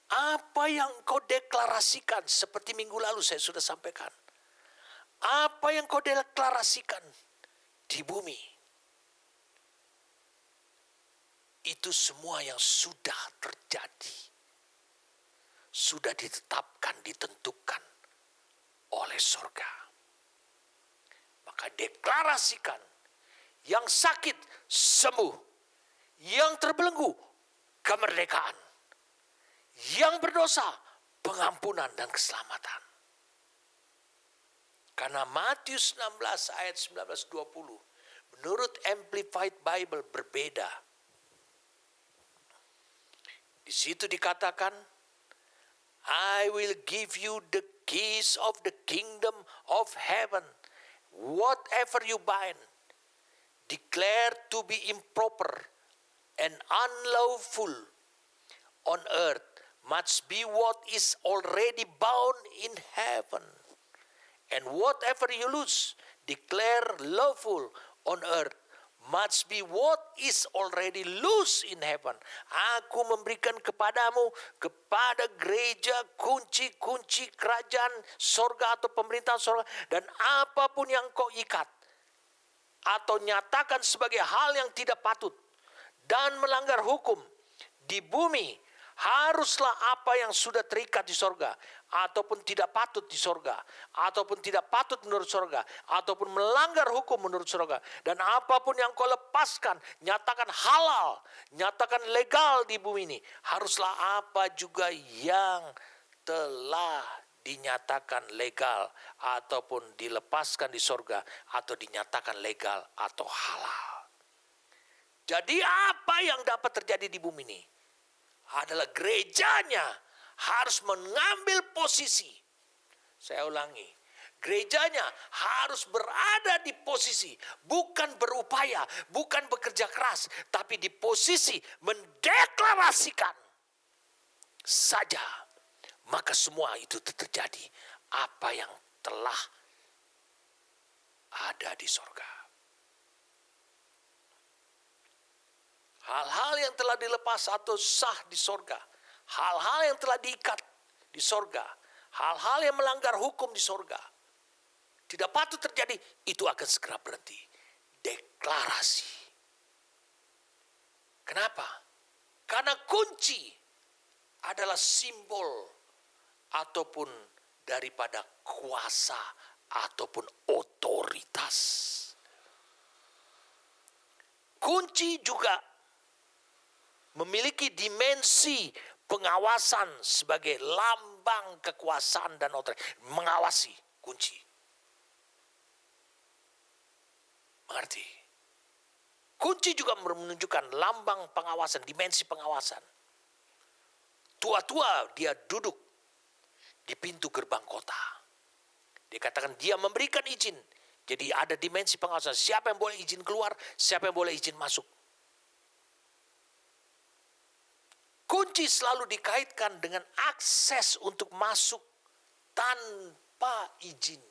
Speaker 1: apa yang kau deklarasikan, seperti minggu lalu saya sudah sampaikan. Apa yang kau deklarasikan di bumi, itu semua yang sudah terjadi. Sudah ditetapkan, ditentukan oleh surga. Maka deklarasikan, yang sakit sembuh, yang terbelenggu kemerdekaan, yang berdosa pengampunan dan keselamatan. Karena Matius 16 ayat 19-20 menurut Amplified Bible berbeda. Di situ dikatakan, I will give you the keys of the kingdom of heaven. Whatever you bind, declare to be improper and unlawful on earth, must be what is already bound in heaven. And whatever you loose, declare lawful on earth, must be what is already loose in heaven. Aku memberikan kepadamu, kepada gereja, kunci-kunci kerajaan sorga atau pemerintahan sorga. Dan apapun yang kau ikat atau nyatakan sebagai hal yang tidak patut dan melanggar hukum di bumi, haruslah apa yang sudah terikat di sorga, ataupun tidak patut di sorga, ataupun tidak patut menurut sorga, ataupun melanggar hukum menurut sorga. Dan apapun yang kau lepaskan, nyatakan halal, nyatakan legal di bumi ini, haruslah apa juga yang telah dinyatakan legal, ataupun dilepaskan di sorga, atau dinyatakan legal atau halal. Jadi apa yang dapat terjadi di bumi ini adalah gerejanya harus mengambil posisi. Saya ulangi, gerejanya harus berada di posisi, bukan berupaya, bukan bekerja keras, tapi di posisi mendeklarasikan saja. Maka semua itu terjadi apa yang telah ada di sorga. Hal-hal yang telah dilepas atau sah di sorga, hal-hal yang telah diikat di sorga, hal-hal yang melanggar hukum di sorga, tidak patut terjadi, itu akan segera berhenti. Deklarasi. Kenapa? Karena kunci adalah simbol ataupun daripada kuasa ataupun otoritas. Kunci juga memiliki dimensi pengawasan sebagai lambang kekuasaan dan otoritas. Mengawasi, kunci. Mengerti? Kunci juga menunjukkan lambang pengawasan, dimensi pengawasan. Tua-tua dia duduk di pintu gerbang kota. Dikatakan dia memberikan izin. Jadi ada dimensi pengawasan. Siapa yang boleh izin keluar, siapa yang boleh izin masuk. Kunci selalu dikaitkan dengan akses untuk masuk tanpa izin.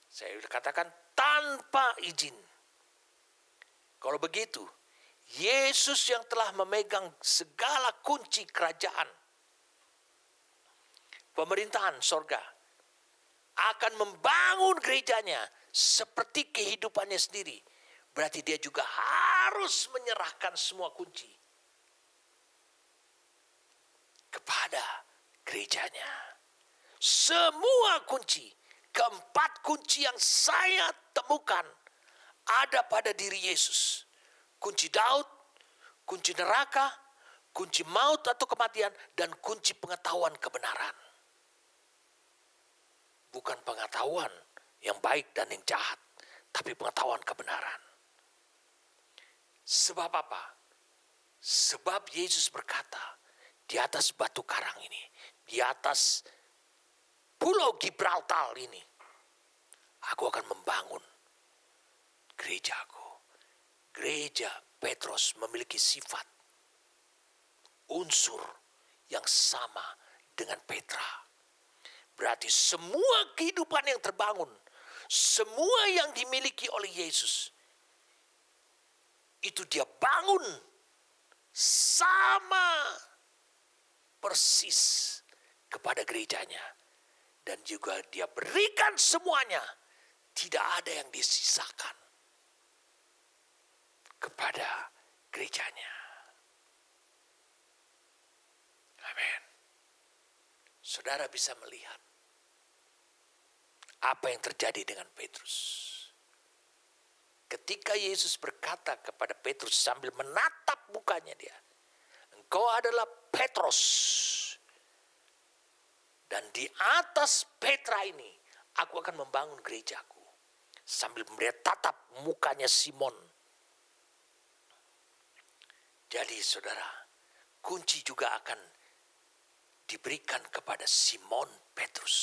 Speaker 1: Saya sudah katakan tanpa izin. Kalau begitu, Yesus yang telah memegang segala kunci kerajaan, pemerintahan sorga, akan membangun gerejanya seperti kehidupannya sendiri. Berarti dia juga harus menyerahkan semua kunci kepada gerejanya. Semua kunci, keempat kunci yang saya temukan ada pada diri Yesus. Kunci Daud, kunci neraka, kunci maut atau kematian, dan kunci pengetahuan kebenaran. Bukan pengetahuan yang baik dan yang jahat, tapi pengetahuan kebenaran. Sebab apa? Sebab Yesus berkata, di atas batu karang ini, di atas pulau Gibraltar ini, aku akan membangun gerejaku. Gereja Petrus memiliki sifat, unsur yang sama dengan Petra. Berarti semua kehidupan yang terbangun, semua yang dimiliki oleh Yesus, itu dia bangun sama persis kepada gerejanya. Dan juga dia berikan semuanya, tidak ada yang disisakan kepada gerejanya. Amin. Saudara bisa melihat apa yang terjadi dengan Petrus. Ketika Yesus berkata kepada Petrus sambil menatap mukanya dia, engkau adalah Petrus. Dan di atas Petra ini aku akan membangun gerejaku. Sambil melihat tatap mukanya Simon. Jadi saudara, kunci juga akan diberikan kepada Simon Petrus.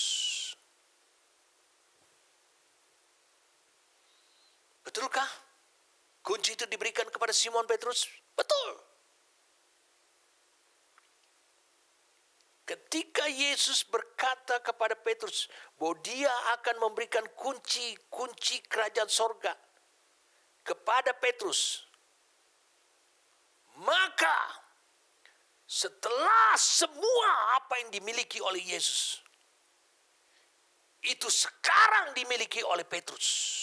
Speaker 1: Betulkah kunci itu diberikan kepada Simon Petrus? Betul. Ketika Yesus berkata kepada Petrus bahwa dia akan memberikan kunci kerajaan sorga kepada Petrus, maka setelah semua apa yang dimiliki oleh Yesus itu sekarang dimiliki oleh Petrus,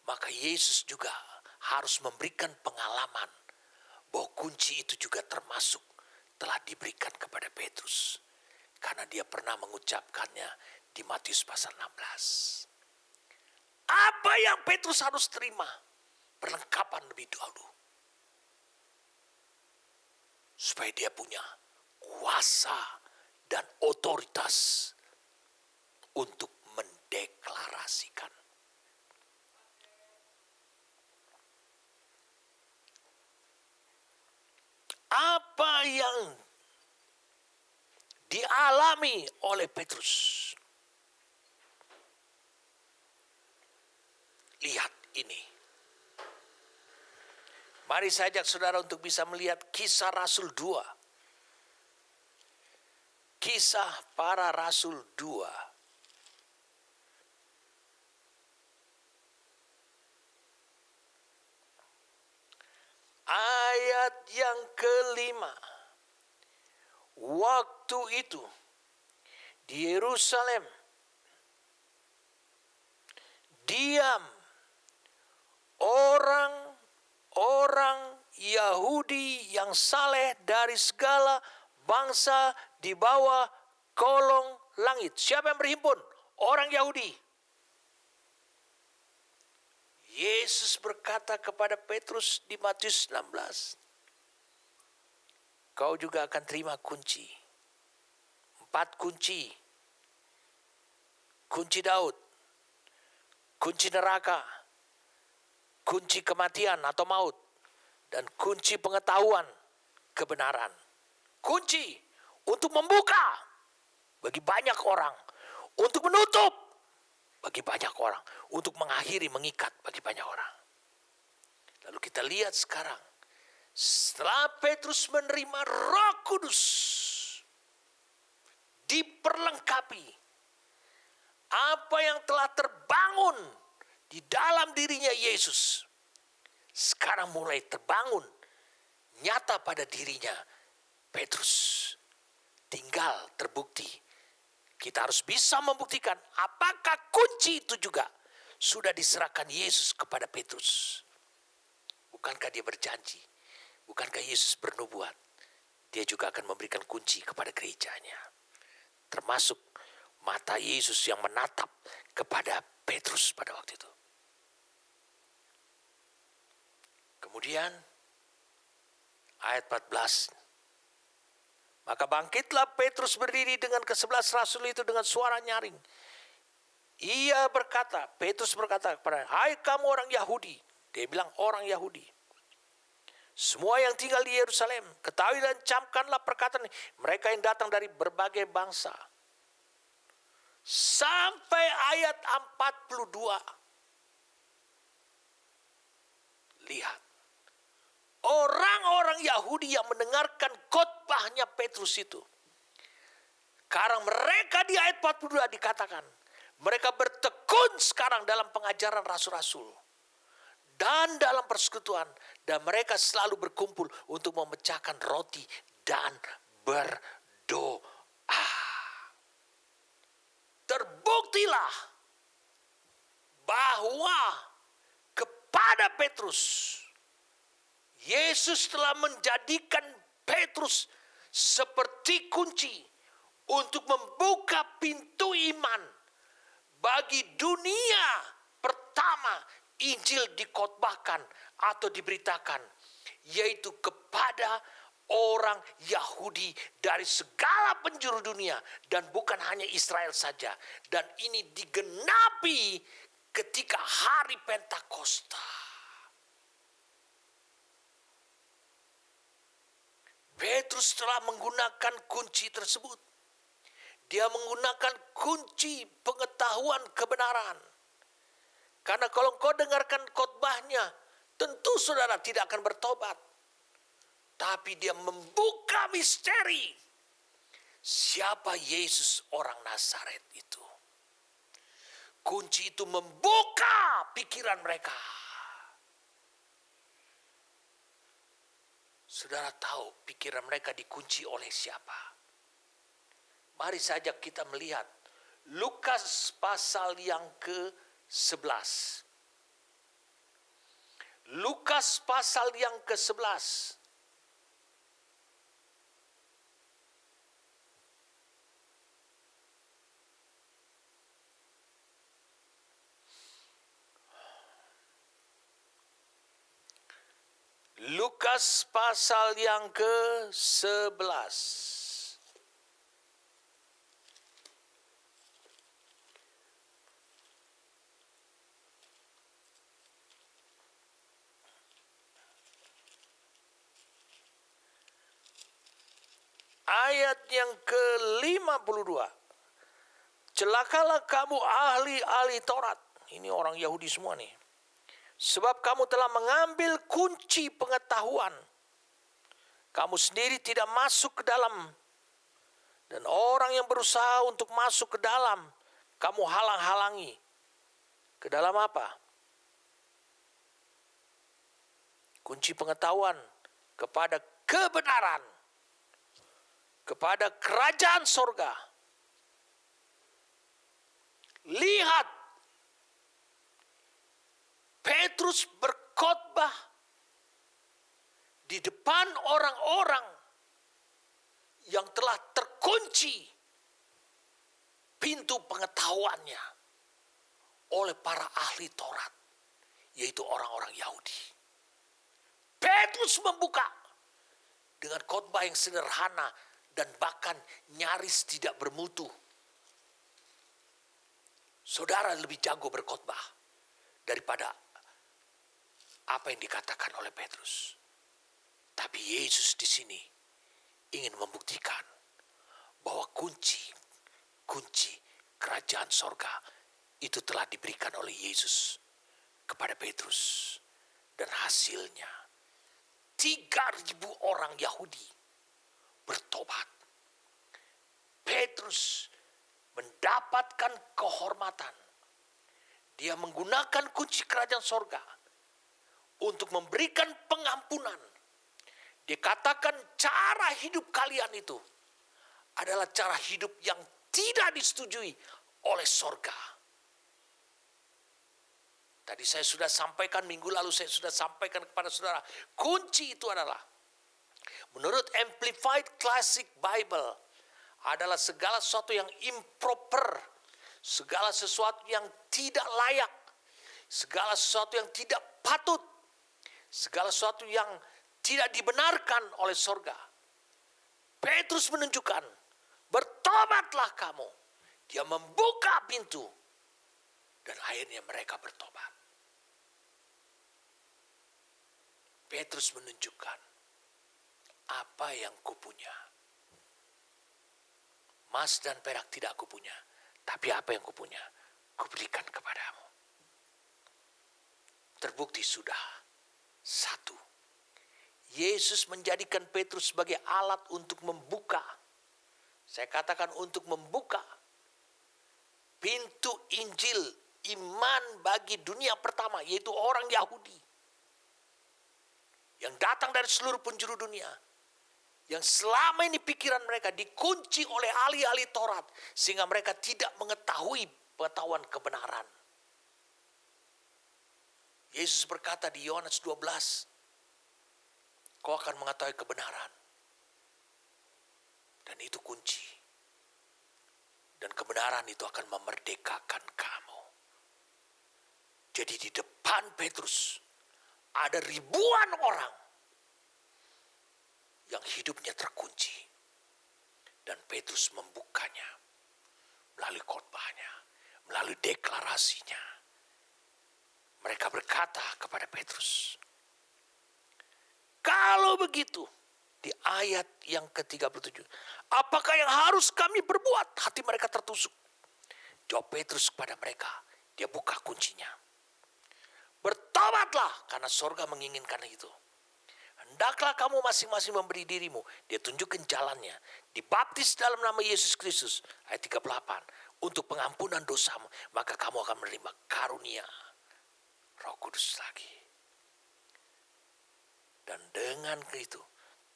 Speaker 1: maka Yesus juga harus memberikan pengalaman bahwa kunci itu juga termasuk telah diberikan kepada Petrus. Karena dia pernah mengucapkannya di Matius pasal 16. Apa yang Petrus harus terima? Perlengkapan lebih dahulu. Supaya dia punya kuasa dan otoritas untuk mendeklarasikan. Apa yang dialami oleh Petrus? Lihat ini. Mari saya ajak saudara untuk bisa melihat Kisah Rasul 2. Kisah para Rasul 2. Ayat yang kelima. Waktu itu di Yerusalem diam orang-orang Yahudi yang saleh dari segala bangsa di bawah kolong langit. Siapa yang berhimpun? Orang Yahudi. Yesus berkata kepada Petrus di Matius 16, kau juga akan terima kunci. 4 kunci. Kunci Daud. Kunci neraka. Kunci kematian atau maut. Dan kunci pengetahuan kebenaran. Kunci untuk membuka bagi banyak orang, untuk menutup bagi banyak orang, untuk mengakhiri, mengikat bagi banyak orang. Lalu kita lihat sekarang, setelah Petrus menerima Roh Kudus, diperlengkapi, apa yang telah terbangun di dalam dirinya Yesus, sekarang mulai terbangun nyata pada dirinya Petrus. Tinggal terbukti. Kita harus bisa membuktikan apakah kunci itu juga sudah diserahkan Yesus kepada Petrus. Bukankah dia berjanji? Bukankah Yesus bernubuat? Dia juga akan memberikan kunci kepada gerejanya. Termasuk mata Yesus yang menatap kepada Petrus pada waktu itu. Kemudian ayat 14. Maka bangkitlah Petrus berdiri dengan ke-11 rasul itu dengan suara nyaring. Petrus berkata kepada, hai kamu orang Yahudi. Dia bilang orang Yahudi. Semua yang tinggal di Yerusalem, ketahui dan camkanlah perkataan mereka yang datang dari berbagai bangsa. Sampai ayat 42. Lihat. Orang-orang Yahudi yang mendengarkan khotbahnya Petrus itu. Sekarang mereka di ayat 42 dikatakan. Mereka bertekun sekarang dalam pengajaran rasul-rasul. Dan dalam persekutuan. Dan mereka selalu berkumpul untuk memecahkan roti dan berdoa. Terbuktilah bahwa kepada Petrus, Yesus telah menjadikan Petrus seperti kunci untuk membuka pintu iman bagi dunia pertama Injil dikhotbahkan atau diberitakan, yaitu kepada orang Yahudi dari segala penjuru dunia dan bukan hanya Israel saja. Dan ini digenapi ketika hari Pentakosta. Petrus telah menggunakan kunci tersebut. Dia menggunakan kunci pengetahuan kebenaran. Karena kalau kau dengarkan khotbahnya, tentu saudara tidak akan bertobat. Tapi dia membuka misteri. Siapa Yesus orang Nazaret itu? Kunci itu membuka pikiran mereka. Saudara tahu pikiran mereka dikunci oleh siapa? Mari saja kita melihat Lukas pasal yang ke-11. Lukas pasal yang ke-11. Lukas pasal yang ke-11. Ayat yang ke-52. Celakalah kamu ahli-ahli Taurat. Ini orang Yahudi semua nih. Sebab kamu telah mengambil kunci pengetahuan. Kamu sendiri tidak masuk ke dalam. Dan orang yang berusaha untuk masuk ke dalam, kamu halang-halangi. Ke dalam apa? Kunci pengetahuan kepada kebenaran. Kepada kerajaan sorga. Lihat. Petrus berkhotbah di depan orang-orang yang telah terkunci pintu pengetahuannya oleh para ahli Taurat, yaitu orang-orang Yahudi. Petrus membuka dengan khotbah yang sederhana dan bahkan nyaris tidak bermutu. Saudara lebih jago berkhotbah daripada apa yang dikatakan oleh Petrus. Tapi Yesus di sini ingin membuktikan bahwa kunci kunci kerajaan sorga itu telah diberikan oleh Yesus kepada Petrus. Dan hasilnya 3.000 orang Yahudi bertobat. Petrus mendapatkan kehormatan. Dia menggunakan kunci kerajaan sorga untuk memberikan pengampunan. Dia katakan cara hidup kalian itu adalah cara hidup yang tidak disetujui oleh sorga. Tadi saya sudah sampaikan, minggu lalu saya sudah sampaikan kepada saudara. Kunci itu adalah, menurut Amplified Classic Bible, adalah segala sesuatu yang improper, segala sesuatu yang tidak layak, segala sesuatu yang tidak patut, segala sesuatu yang tidak dibenarkan oleh sorga. Petrus menunjukkan, bertobatlah kamu. Dia membuka pintu dan akhirnya mereka bertobat. Petrus menunjukkan, apa yang kupunya. Emas dan perak tidak kupunya, tapi apa yang kupunya, kuberikan kepadamu. Terbukti sudah. 1. Yesus menjadikan Petrus sebagai alat untuk membuka. Saya katakan untuk membuka pintu Injil iman bagi dunia pertama, yaitu orang Yahudi yang datang dari seluruh penjuru dunia, yang selama ini pikiran mereka dikunci oleh ahli-ahli Taurat, sehingga mereka tidak mengetahui pengetahuan kebenaran. Yesus berkata di Yohanes 12, kau akan mengetahui kebenaran. Dan itu kunci. Dan kebenaran itu akan memerdekakan kamu. Jadi di depan Petrus ada ribuan orang yang hidupnya terkunci. Dan Petrus membukanya melalui khotbahnya, melalui deklarasinya. Mereka berkata kepada Petrus, kalau begitu, di ayat yang ke-37, apakah yang harus kami berbuat? Hati mereka tertusuk. Jawab Petrus kepada mereka, dia buka kuncinya. Bertobatlah, karena sorga menginginkan itu. Hendaklah kamu masing-masing memberi dirimu. Dia tunjukkan jalannya. Dibaptis dalam nama Yesus Kristus. Ayat 38. Untuk pengampunan dosamu. Maka kamu akan menerima karunia Roh Kudus lagi. Dan dengan itu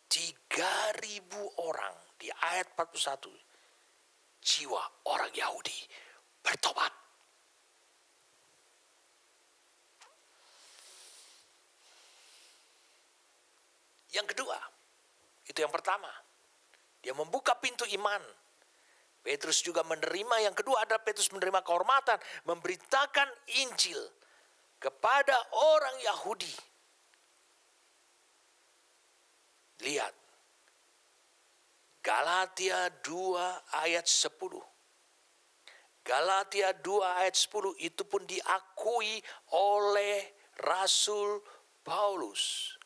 Speaker 1: 3.000 orang di ayat 41. Jiwa orang Yahudi bertobat. Yang kedua, itu yang pertama. Dia membuka pintu iman. Petrus juga menerima, yang kedua adalah Petrus menerima kehormatan. Memberitakan Injil kepada orang Yahudi. Lihat. Galatia 2 ayat 10. Galatia 2 ayat 10 itu pun diakui oleh Rasul Paulus.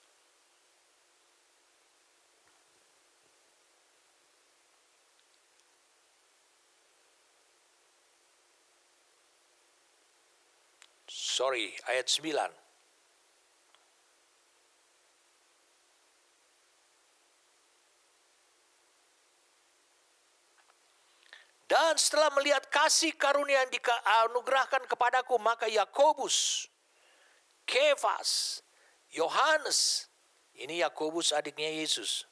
Speaker 1: Ayat 9. Dan setelah melihat kasih karunia yang dianugerahkan kepadaku, maka Yakobus, Kefas, Yohanes, ini Yakobus adiknya Yesus,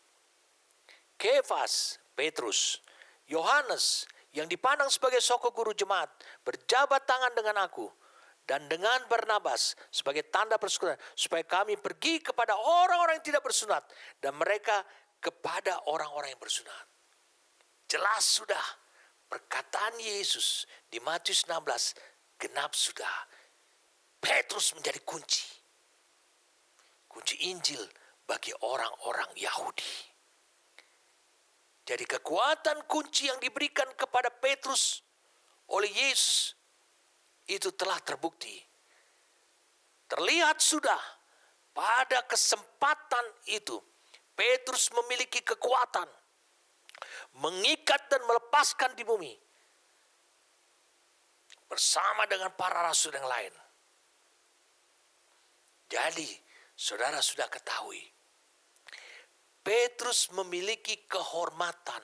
Speaker 1: Kefas, Petrus, Yohanes yang dipandang sebagai soko guru jemaat, berjabat tangan dengan aku dan dengan Barnabas sebagai tanda persekutuan, supaya kami pergi kepada orang-orang yang tidak bersunat dan mereka kepada orang-orang yang bersunat. Jelas sudah perkataan Yesus di Matius 16 genap sudah. Petrus menjadi kunci. Kunci Injil bagi orang-orang Yahudi. Jadi kekuatan kunci yang diberikan kepada Petrus oleh Yesus itu telah terbukti. Terlihat sudah pada kesempatan itu Petrus memiliki kekuatan mengikat dan melepaskan di bumi bersama dengan para rasul yang lain. Jadi, saudara sudah ketahui, Petrus memiliki kehormatan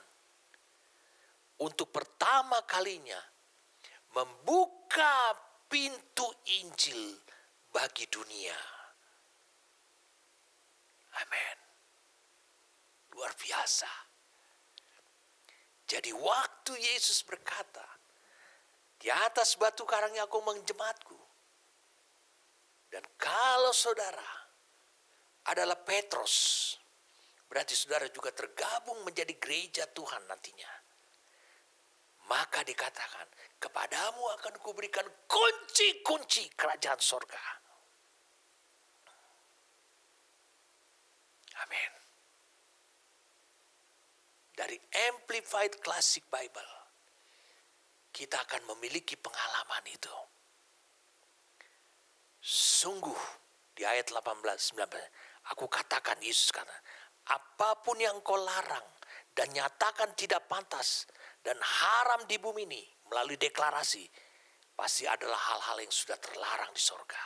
Speaker 1: untuk pertama kalinya membuka pintu Injil bagi dunia. Amin. Luar biasa. Jadi waktu Yesus berkata, di atas batu karang aku menjemaatku. Dan kalau saudara adalah Petrus, berarti saudara juga tergabung menjadi gereja Tuhan nantinya. Maka dikatakan, kepadamu akan kuberikan kunci-kunci kerajaan sorga. Amin. Dari Amplified Classic Bible, kita akan memiliki pengalaman itu. Sungguh, di ayat 18-19, aku katakan, Yesus kata, apapun yang kau larang dan nyatakan tidak pantas dan haram di bumi ini melalui deklarasi, pasti adalah hal-hal yang sudah terlarang di sorga.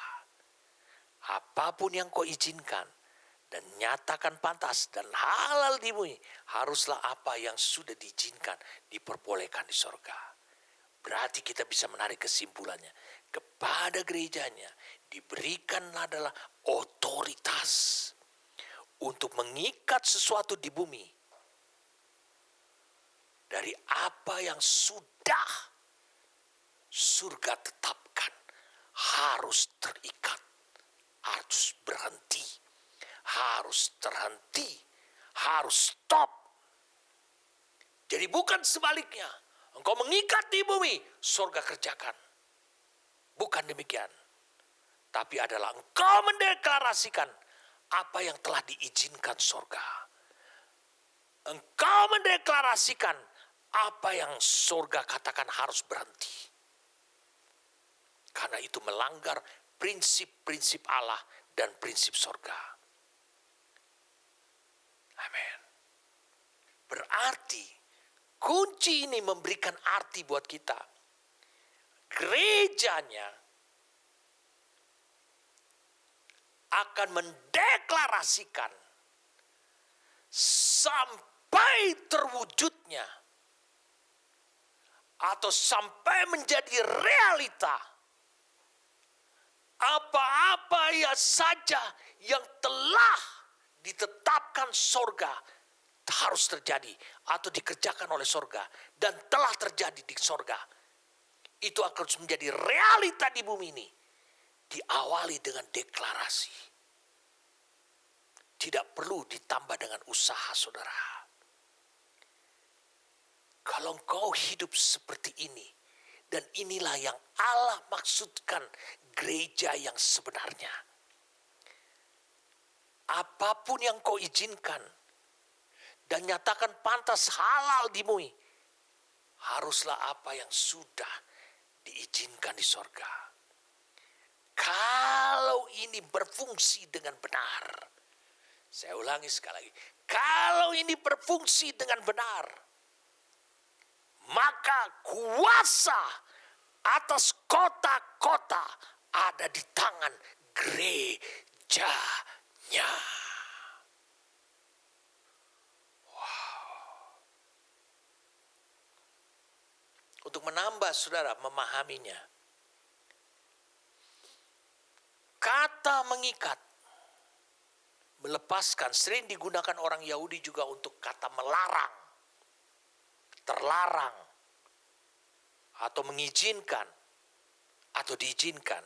Speaker 1: Apapun yang kau izinkan dan nyatakan pantas dan halal di bumi, haruslah apa yang sudah diizinkan diperbolehkan di sorga. Berarti kita bisa menarik kesimpulannya, kepada gerejanya diberikan adalah otoritas untuk mengikat sesuatu di bumi dari apa yang sudah surga tetapkan harus terikat, harus berhenti, harus terhenti, harus stop. Jadi bukan sebaliknya, engkau mengikat di bumi, surga kerjakan. Bukan demikian. Tapi adalah engkau mendeklarasikan apa yang telah diizinkan surga. Engkau mendeklarasikan apa yang surga katakan harus berhenti. Karena itu melanggar prinsip-prinsip Allah dan prinsip surga. Amin. Berarti kunci ini memberikan arti buat kita. Gerejanya akan mendeklarasikan sampai terwujudnya atau sampai menjadi realita apa-apa ya saja yang telah ditetapkan sorga harus terjadi atau dikerjakan oleh sorga dan telah terjadi di sorga. Itu akan menjadi realita di bumi ini. Diawali dengan deklarasi. Tidak perlu ditambah dengan usaha, saudara. Kalau engkau hidup seperti ini, dan inilah yang Allah maksudkan gereja yang sebenarnya. Apapun yang kau izinkan dan nyatakan pantas halal di bumi, haruslah apa yang sudah diizinkan di sorga. Kalau ini berfungsi dengan benar, saya ulangi sekali lagi, kalau ini berfungsi dengan benar, maka kuasa atas kota-kota ada di tangan gerejanya. Untuk menambah saudara memahaminya, kata mengikat, melepaskan sering digunakan orang Yahudi juga untuk kata melarang, terlarang, atau mengizinkan, atau diizinkan.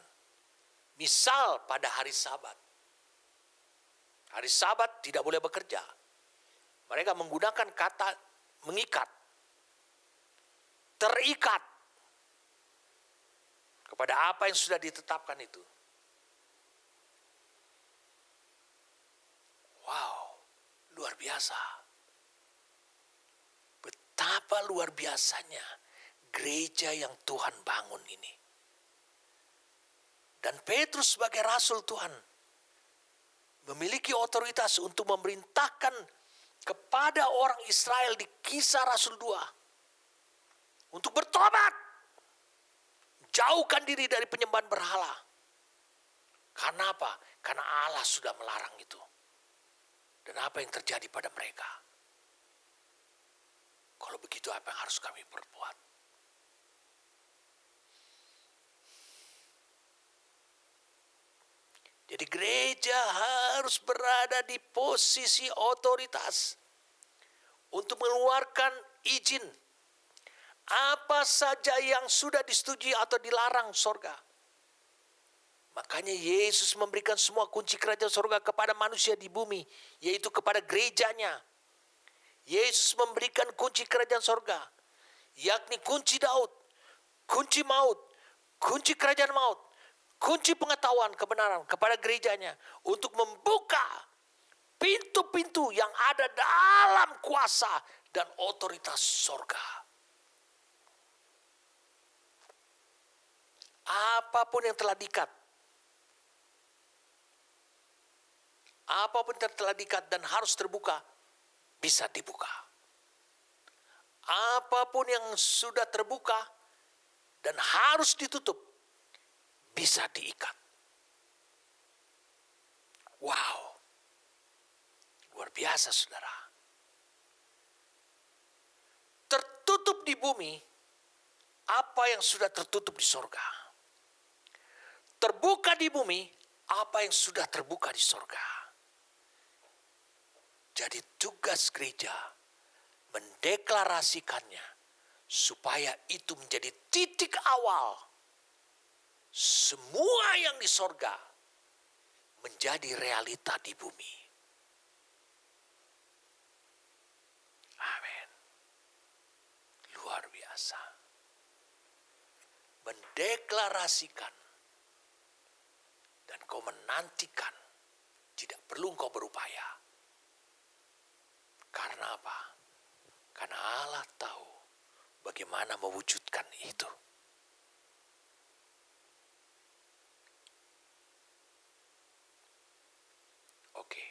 Speaker 1: Misal pada hari Sabat. Hari Sabat tidak boleh bekerja. Mereka menggunakan kata mengikat. Terikat kepada apa yang sudah ditetapkan itu. Wow, luar biasa. Betapa luar biasanya gereja yang Tuhan bangun ini. Dan Petrus sebagai rasul Tuhan memiliki otoritas untuk memerintahkan kepada orang Israel di Kisah Rasul 2 untuk bertobat, Jauhkan diri dari penyembahan berhala. Karena apa? Karena Allah sudah melarang itu. Dan apa yang terjadi pada mereka? Kalau begitu apa yang harus kami perbuat? Jadi gereja harus berada di posisi otoritas untuk mengeluarkan izin apa saja yang sudah disetujui atau dilarang sorga. Makanya Yesus memberikan semua kunci kerajaan sorga kepada manusia di bumi, yaitu kepada gerejanya. Yesus memberikan kunci kerajaan sorga, yakni kunci Daud, kunci maut, kunci kerajaan maut, kunci pengetahuan kebenaran kepada gerejanya untuk membuka pintu-pintu yang ada dalam kuasa dan otoritas sorga. Apapun yang telah diikat, apapun yang telah diikat dan harus terbuka, bisa dibuka. Apapun yang sudah terbuka dan harus ditutup, bisa diikat. Wow, luar biasa saudara. Tertutup di bumi, apa yang sudah tertutup di sorga. Terbuka di bumi, apa yang sudah terbuka di sorga. Jadi tugas gereja mendeklarasikannya supaya itu menjadi titik awal semua yang di sorga menjadi realita di bumi. Amin. Luar biasa. Mendeklarasikan dan kau menantikan, tidak perlu kau berupaya. Karena apa? Karena Allah tahu bagaimana mewujudkan itu. Oke.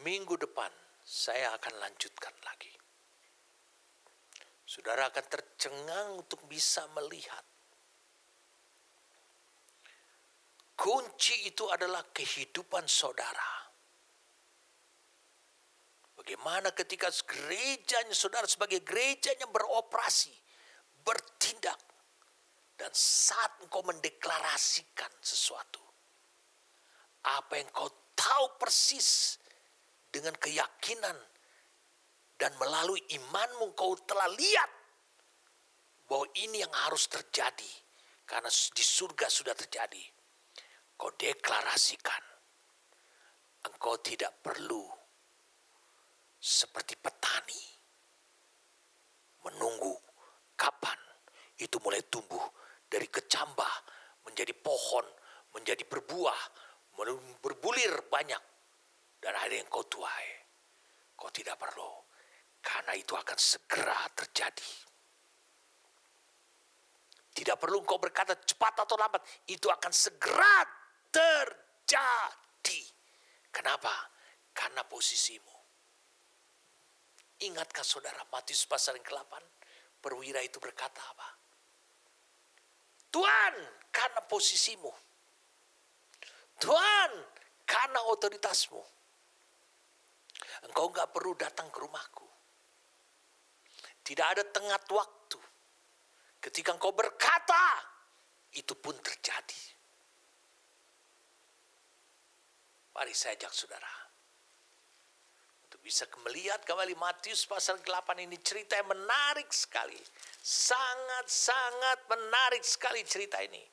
Speaker 1: Minggu depan saya akan lanjutkan lagi. Saudara akan tercengang untuk bisa melihat. Kunci itu adalah kehidupan saudara. Bagaimana ketika gerejanya saudara sebagai gerejanya beroperasi, bertindak. Dan saat engkau mendeklarasikan sesuatu. Apa yang kau tahu persis dengan keyakinan. Dan melalui imanmu kau telah lihat. Bahwa ini yang harus terjadi. Karena di surga sudah terjadi. Kau deklarasikan. Engkau tidak perlu seperti petani menunggu kapan itu mulai tumbuh dari kecambah menjadi pohon, menjadi berbuah, berbulir banyak dan ada yang kau tuai. Kau tidak perlu, karena itu akan segera terjadi. Tidak perlu kau berkata cepat atau lambat, itu akan segera terjadi. Kenapa? Karena posisimu. Ingatkah saudara Matius pasal yang ke-8? Perwira itu berkata apa? Tuhan, karena posisimu. Tuhan, karena otoritasmu. Engkau enggak perlu datang ke rumahku. Tidak ada tengah waktu. Ketika engkau berkata, itu pun terjadi. Mari saya ajak saudara. Untuk bisa melihat kembali Matius pasal ke-8 ini, cerita yang menarik sekali. Sangat-sangat menarik sekali cerita ini.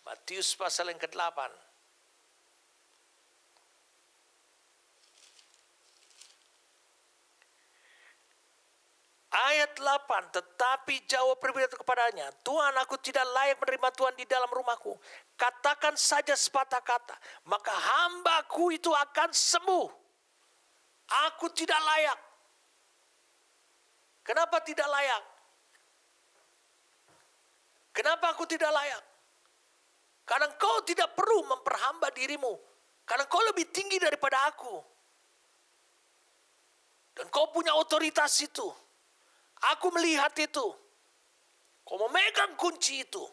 Speaker 1: Matius pasal yang ke-8. Ayat 8, tetapi jawab perwira itu kepadanya, Tuhan, aku tidak layak menerima Tuhan di dalam rumahku. Katakan saja sepatah kata, maka hambaku itu akan sembuh. Aku tidak layak. Kenapa tidak layak? Kenapa aku tidak layak? Karena engkau tidak perlu memperhamba dirimu. Karena engkau lebih tinggi daripada aku. Dan kau punya otoritas itu. Aku melihat itu. Kau memegang kunci itu.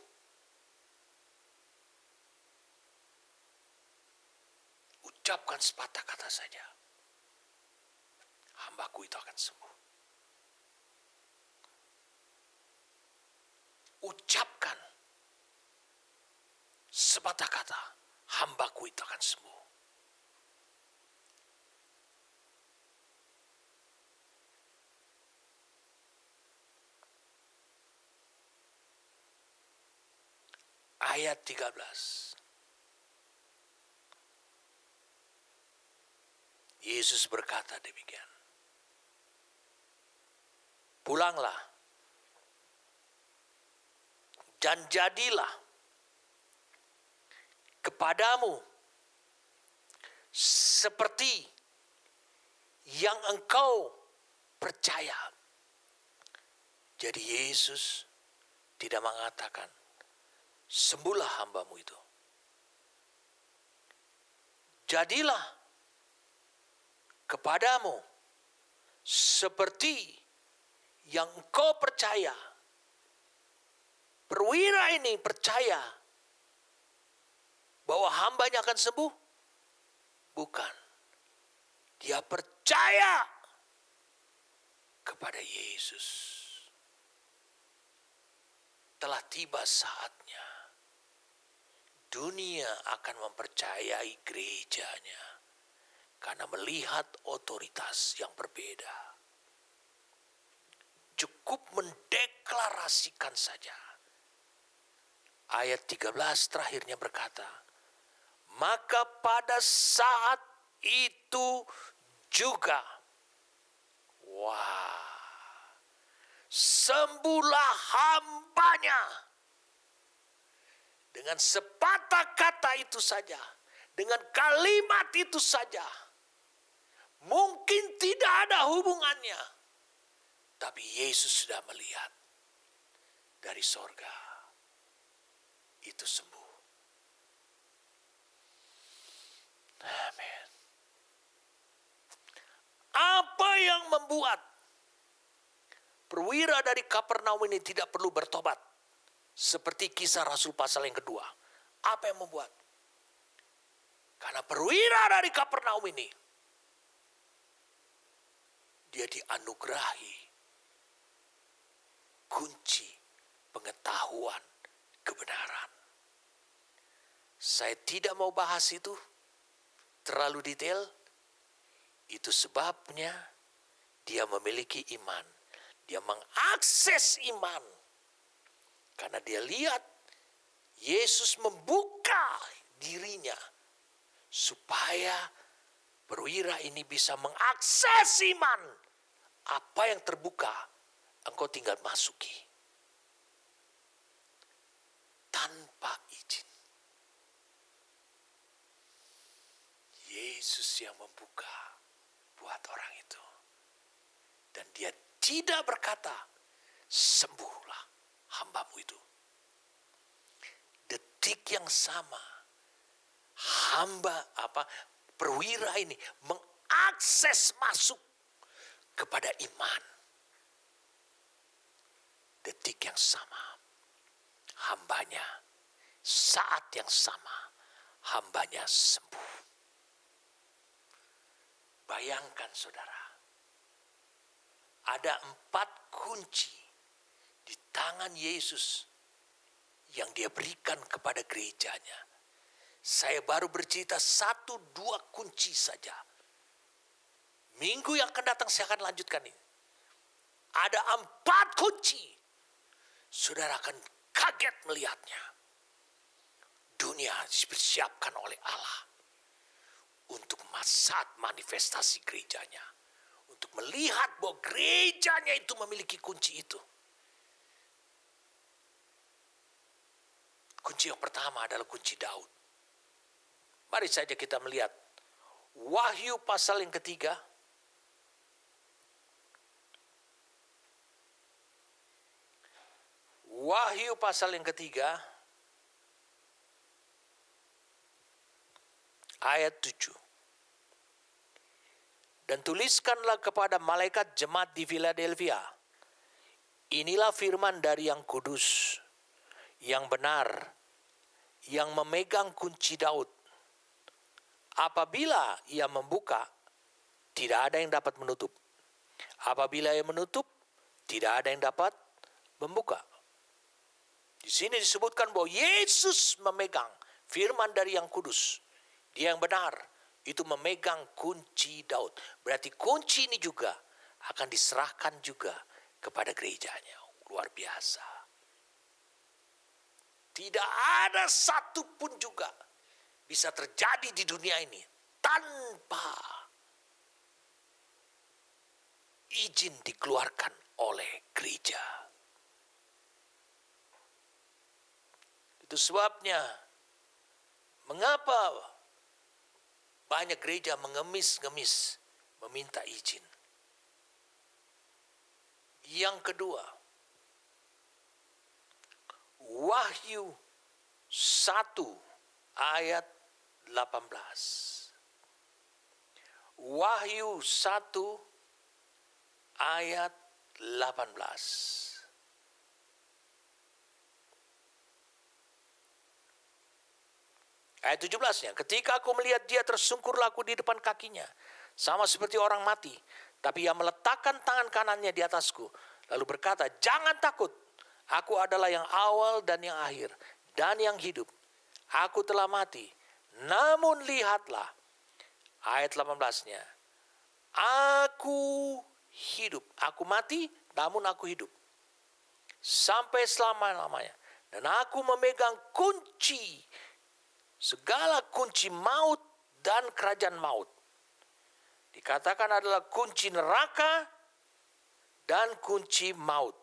Speaker 1: Ucapkan sepatah kata saja. Hambaku itu akan sembuh. Ucapkan sepatah kata. Hambaku itu akan sembuh. Ayat 13. Yesus berkata demikian. Pulanglah dan jadilah kepadamu seperti yang engkau percaya. Jadi Yesus tidak mengatakan, sembuhlah hambamu itu. Jadilah kepadamu seperti yang engkau percaya. Perwira ini percaya bahwa hambanya akan sembuh? Bukan. Dia percaya kepada Yesus. Telah tiba saatnya dunia akan mempercayai gerejanya karena melihat otoritas yang berbeda. Cukup mendeklarasikan saja. Ayat 13 terakhirnya berkata, maka pada saat itu juga, sembuhlah hambanya. Dengan sepatah kata itu saja, dengan kalimat itu saja, mungkin tidak ada hubungannya, tapi Yesus sudah melihat dari sorga, itu sembuh. Amin. Apa yang membuat perwira dari Kapernaum ini tidak perlu bertobat? Seperti kisah Rasul pasal yang kedua. Apa yang membuat? Karena perwira dari Kapernaum ini, dia dianugerahi kunci pengetahuan kebenaran. Saya tidak mau bahas itu terlalu detail. Itu sebabnya dia memiliki iman. Dia mengakses iman. Karena dia lihat Yesus membuka dirinya supaya perwira ini bisa mengakses iman. Apa yang terbuka, engkau tinggal masuki. Tanpa izin. Yesus yang membuka buat orang itu. Dan dia tidak berkata, sembuhlah hambamu itu. Detik yang sama, perwira ini mengakses masuk kepada iman. Detik yang sama, hambanya, saat yang sama, hambanya sembuh. Bayangkan saudara, ada 4 kunci di tangan Yesus yang dia berikan kepada gerejanya. Saya baru bercerita 1-2 kunci saja. Minggu yang akan datang saya akan lanjutkan ini. Ada 4 kunci. Saudara akan kaget melihatnya. Dunia dipersiapkan oleh Allah untuk saat manifestasi gerejanya. Untuk melihat bahwa gerejanya itu memiliki kunci itu. Kunci yang pertama adalah kunci Daud. Mari saja kita melihat Wahyu pasal yang ketiga. Wahyu pasal yang ketiga. Ayat 7. Dan tuliskanlah kepada malaikat jemaat di Philadelphia. Inilah firman dari yang kudus, yang benar, yang memegang kunci Daud. Apabila ia membuka, tidak ada yang dapat menutup. Apabila ia menutup, tidak ada yang dapat membuka. Di sini disebutkan bahwa Yesus memegang firman dari yang kudus. Dia yang benar, itu memegang kunci Daud. Berarti kunci ini juga akan diserahkan juga kepada gerejanya. Luar biasa. Tidak ada satupun juga bisa terjadi di dunia ini tanpa izin dikeluarkan oleh gereja. Itu sebabnya mengapa banyak gereja mengemis-ngemis meminta izin. Yang kedua, Wahyu 1 ayat 18. Wahyu 1 ayat 18. Ayat 17-nya, ketika aku melihat dia tersungkur laku di depan kakinya, sama seperti orang mati, tapi ia meletakkan tangan kanannya di atasku, lalu berkata, jangan takut, aku adalah yang awal dan yang akhir, dan yang hidup. Aku telah mati, namun lihatlah, ayat 18-nya, aku hidup, aku mati, namun aku hidup, sampai selama-lamanya, dan aku memegang kunci, segala kunci maut dan kerajaan maut. Dikatakan adalah kunci neraka dan kunci maut.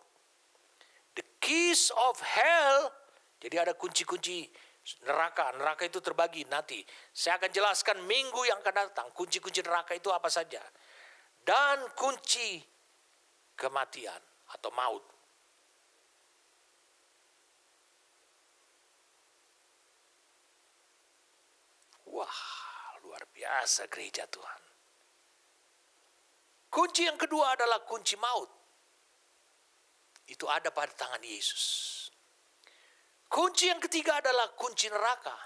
Speaker 1: The keys of hell, jadi ada kunci-kunci neraka. Neraka itu terbagi nanti. Saya akan jelaskan minggu yang akan datang. Kunci-kunci neraka itu apa saja. Dan kunci kematian atau maut. Wah, luar biasa gereja Tuhan. Kunci yang kedua adalah kunci maut. Itu ada pada tangan Yesus. Kunci yang ketiga adalah kunci neraka.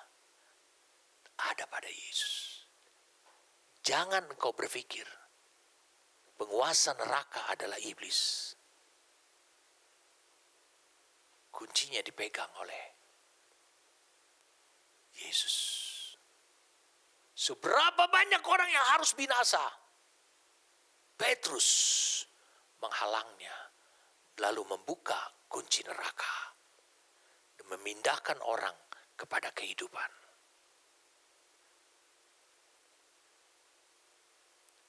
Speaker 1: Ada pada Yesus. Jangan engkau berpikir penguasa neraka adalah iblis. Kuncinya dipegang oleh Yesus. Seberapa banyak orang yang harus binasa? Petrus menghalangnya, lalu membuka kunci neraka dan memindahkan orang kepada kehidupan.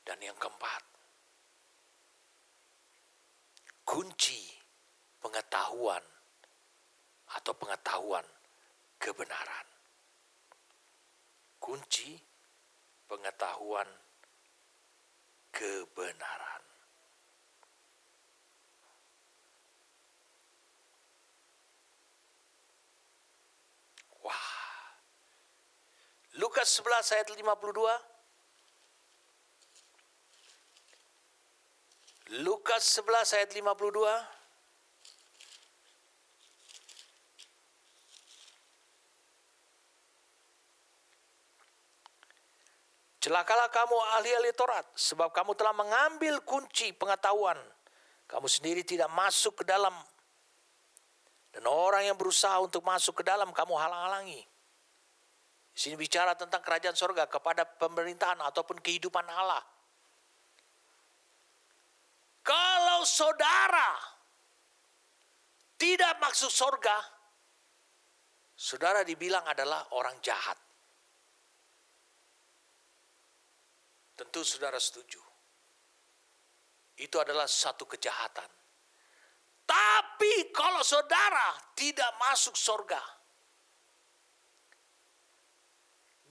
Speaker 1: Dan yang keempat, kunci pengetahuan atau pengetahuan kebenaran. Kunci pengetahuan kebenaran. Wah. Lukas 11 ayat 52. Lukas 11 ayat 52. Celakalah kamu ahli-ahli Taurat, sebab kamu telah mengambil kunci pengetahuan. Kamu sendiri tidak masuk ke dalam. Dan orang yang berusaha untuk masuk ke dalam, kamu halang-halangi. Di sini bicara tentang kerajaan sorga kepada pemerintahan ataupun kehidupan Allah. Kalau saudara tidak masuk sorga, saudara dibilang adalah orang jahat. Tentu saudara setuju. Itu adalah satu kejahatan. Tapi kalau saudara tidak masuk sorga,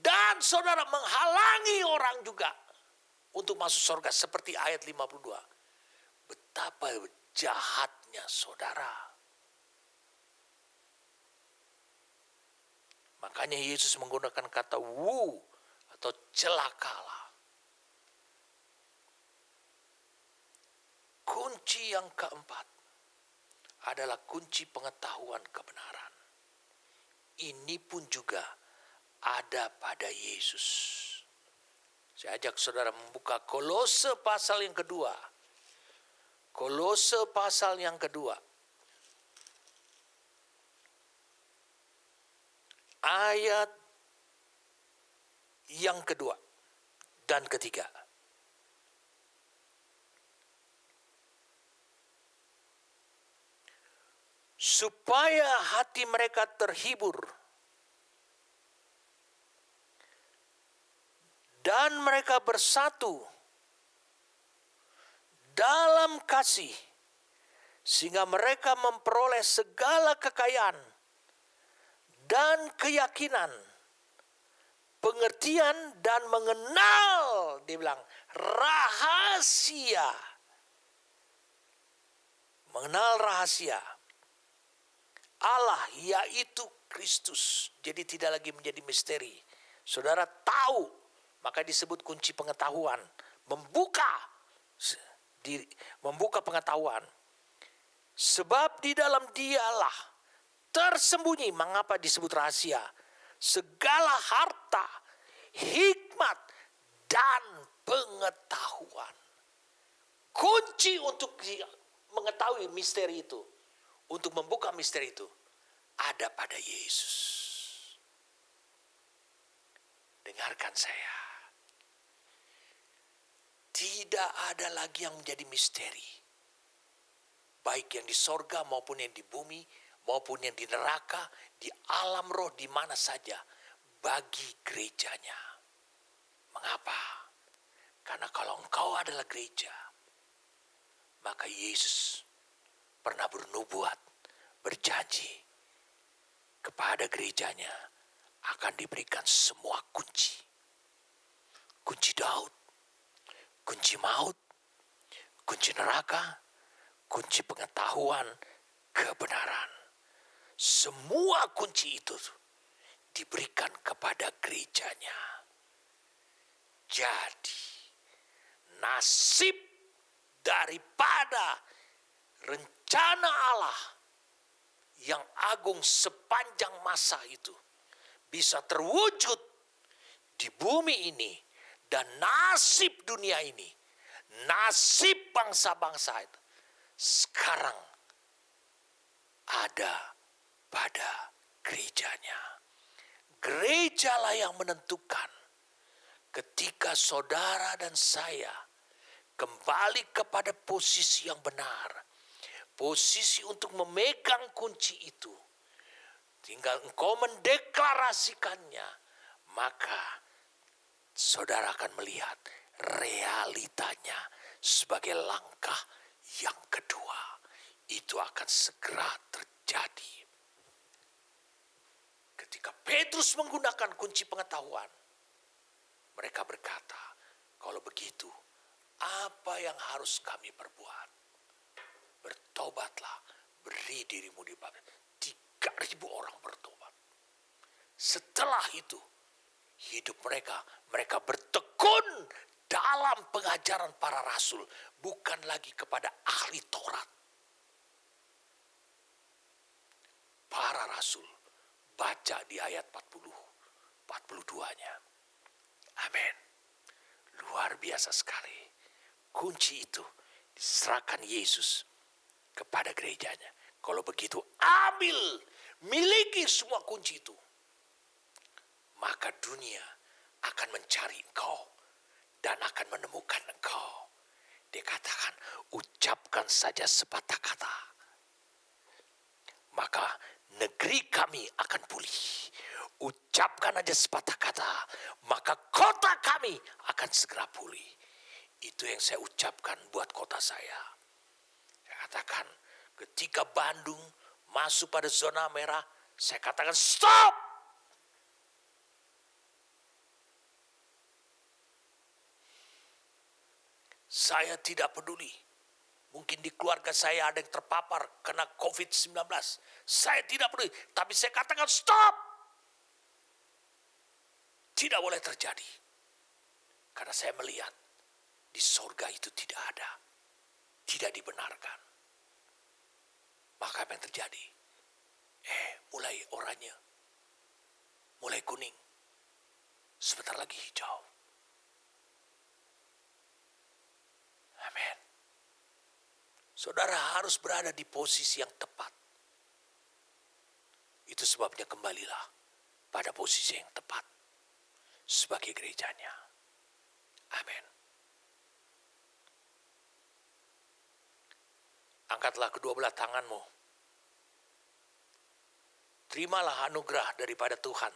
Speaker 1: dan saudara menghalangi orang juga untuk masuk sorga, seperti ayat 52. Betapa jahatnya saudara. Makanya Yesus menggunakan kata wu atau celakalah. Kunci yang keempat adalah kunci pengetahuan kebenaran. Ini pun juga ada pada Yesus. Saya ajak saudara membuka Kolose pasal yang kedua. Kolose pasal yang kedua. Ayat yang kedua dan ketiga. Supaya hati mereka terhibur dan mereka bersatu dalam kasih, sehingga mereka memperoleh segala kekayaan dan keyakinan, pengertian dan mengenal, dia bilang, rahasia. Mengenal rahasia Allah, yaitu Kristus. Jadi tidak lagi menjadi misteri. Saudara tahu, maka disebut kunci pengetahuan. Membuka pengetahuan. Sebab di dalam dialah tersembunyi, mengapa disebut rahasia? Segala harta, hikmat, dan pengetahuan. Kunci untuk mengetahui misteri itu, untuk membuka misteri itu, ada pada Yesus. Dengarkan saya. Tidak ada lagi yang menjadi misteri. Baik yang di sorga maupun yang di bumi, maupun yang di neraka, di alam roh, di mana saja, bagi gerejanya. Mengapa? Karena kalau engkau adalah gereja, maka Yesus pernah bernubuat, berjanji kepada gerejanya akan diberikan semua kunci. Kunci Daud, kunci maut, kunci neraka, kunci pengetahuan kebenaran. Semua kunci itu diberikan kepada gerejanya. Jadi nasib daripada rencana Allah yang agung sepanjang masa itu bisa terwujud di bumi ini, dan nasib dunia ini, nasib bangsa-bangsa itu sekarang ada pada gerejanya. Gerejalah yang menentukan ketika saudara dan saya kembali kepada posisi yang benar, posisi untuk memegang kunci itu, tinggal engkau mendeklarasikannya, maka saudara akan melihat realitanya sebagai langkah yang kedua. Itu akan segera terjadi. Ketika Petrus menggunakan kunci pengetahuan, mereka berkata, kalau begitu, apa yang harus kami perbuat? Bertobatlah, beri dirimu dibaptis. 3.000 orang bertobat. Setelah itu, hidup mereka bertekun dalam pengajaran para rasul, bukan lagi kepada ahli Taurat. Para rasul, baca di ayat 42-nya. Amin. Luar biasa sekali. Kunci itu diserahkan Yesus kepada gerejanya. Kalau begitu, ambil, miliki semua kunci itu. Maka dunia akan mencari engkau dan akan menemukan engkau. Dia katakan, ucapkan saja sepatah kata, maka negeri kami akan pulih. Ucapkan aja sepatah kata, maka kota kami akan segera pulih. Itu yang saya ucapkan buat kota saya. Saya katakan, ketika Bandung masuk pada zona merah, saya katakan stop. Saya tidak peduli. Mungkin di keluarga saya ada yang terpapar kena COVID-19. Saya tidak peduli. Tapi saya katakan stop. Tidak boleh terjadi. Karena saya melihat di sorga itu tidak ada. Tidak dibenarkan. Maka apa yang terjadi? Mulai oranye, mulai kuning, sebentar lagi hijau. Amin. Saudara harus berada di posisi yang tepat. Itu sebabnya kembalilah pada posisi yang tepat sebagai gerejanya. Amin. Angkatlah kedua belah tanganmu. Terimalah anugerah daripada Tuhan.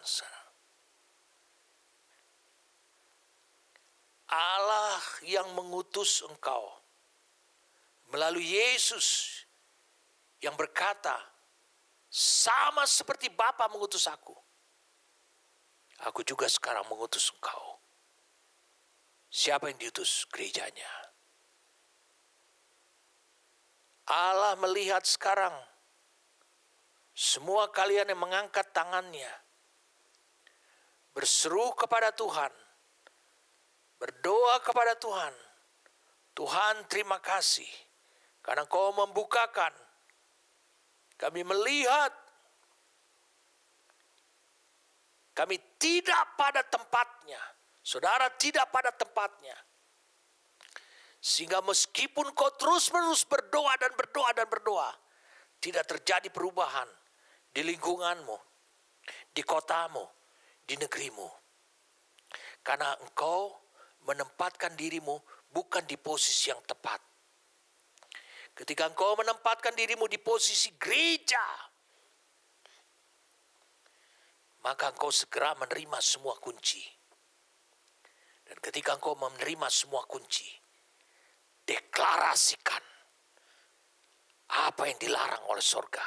Speaker 1: Allah yang mengutus engkau melalui Yesus yang berkata, sama seperti Bapa mengutus aku juga sekarang mengutus engkau. Siapa yang diutus? Gerejanya. Allah melihat sekarang semua kalian yang mengangkat tangannya, berseru kepada Tuhan, berdoa kepada Tuhan. Tuhan, terima kasih karena Kau membukakan. Kami melihat kami tidak pada tempatnya. Saudara tidak pada tempatnya. Sehingga meskipun kau terus-menerus berdoa dan berdoa dan berdoa, tidak terjadi perubahan di lingkunganmu, di kotamu, di negerimu. Karena engkau menempatkan dirimu bukan di posisi yang tepat. Ketika engkau menempatkan dirimu di posisi gereja, maka engkau segera menerima semua kunci. Dan ketika engkau menerima semua kunci, deklarasikan apa yang dilarang oleh sorga.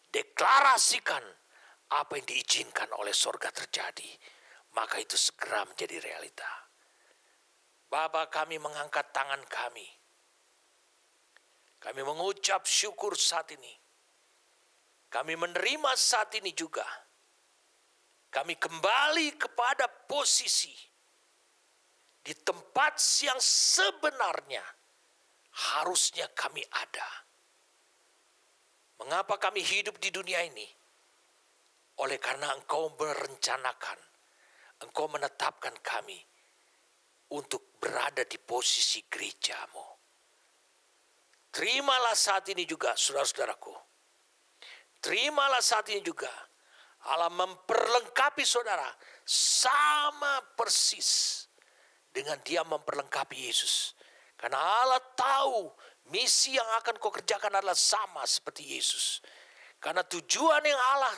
Speaker 1: Deklarasikan apa yang diizinkan oleh sorga terjadi. Maka itu segera menjadi realita. Bapa, kami mengangkat tangan kami. Kami mengucap syukur saat ini. Kami menerima saat ini juga. Kami kembali kepada posisi di tempat yang sebenarnya harusnya kami ada. Mengapa kami hidup di dunia ini? Oleh karena Engkau merencanakan, Engkau menetapkan kami untuk berada di posisi gereja-Mu. Terimalah saat ini juga, saudara-saudaraku. Terimalah saat ini juga. Allah memperlengkapi saudara sama persis dengan Dia memperlengkapi Yesus. Karena Allah tahu misi yang akan kau kerjakan adalah sama seperti Yesus. Karena tujuan yang Allah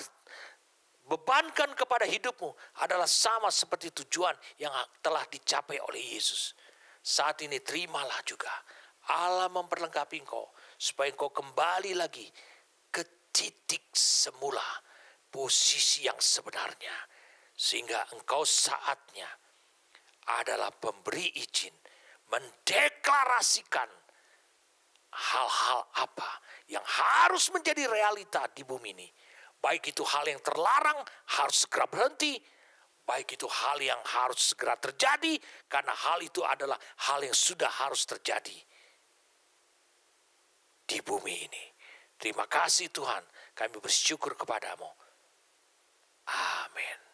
Speaker 1: bebankan kepada hidupmu adalah sama seperti tujuan yang telah dicapai oleh Yesus. Saat ini terimalah juga. Allah memperlengkapi engkau supaya engkau kembali lagi ke titik semula, posisi yang sebenarnya. Sehingga engkau saatnya adalah pemberi izin mendeklarasikan hal-hal apa yang harus menjadi realita di bumi ini. Baik itu hal yang terlarang harus segera berhenti. Baik itu hal yang harus segera terjadi. Karena hal itu adalah hal yang sudah harus terjadi di bumi ini. Terima kasih Tuhan. Kami bersyukur kepadamu. Amin.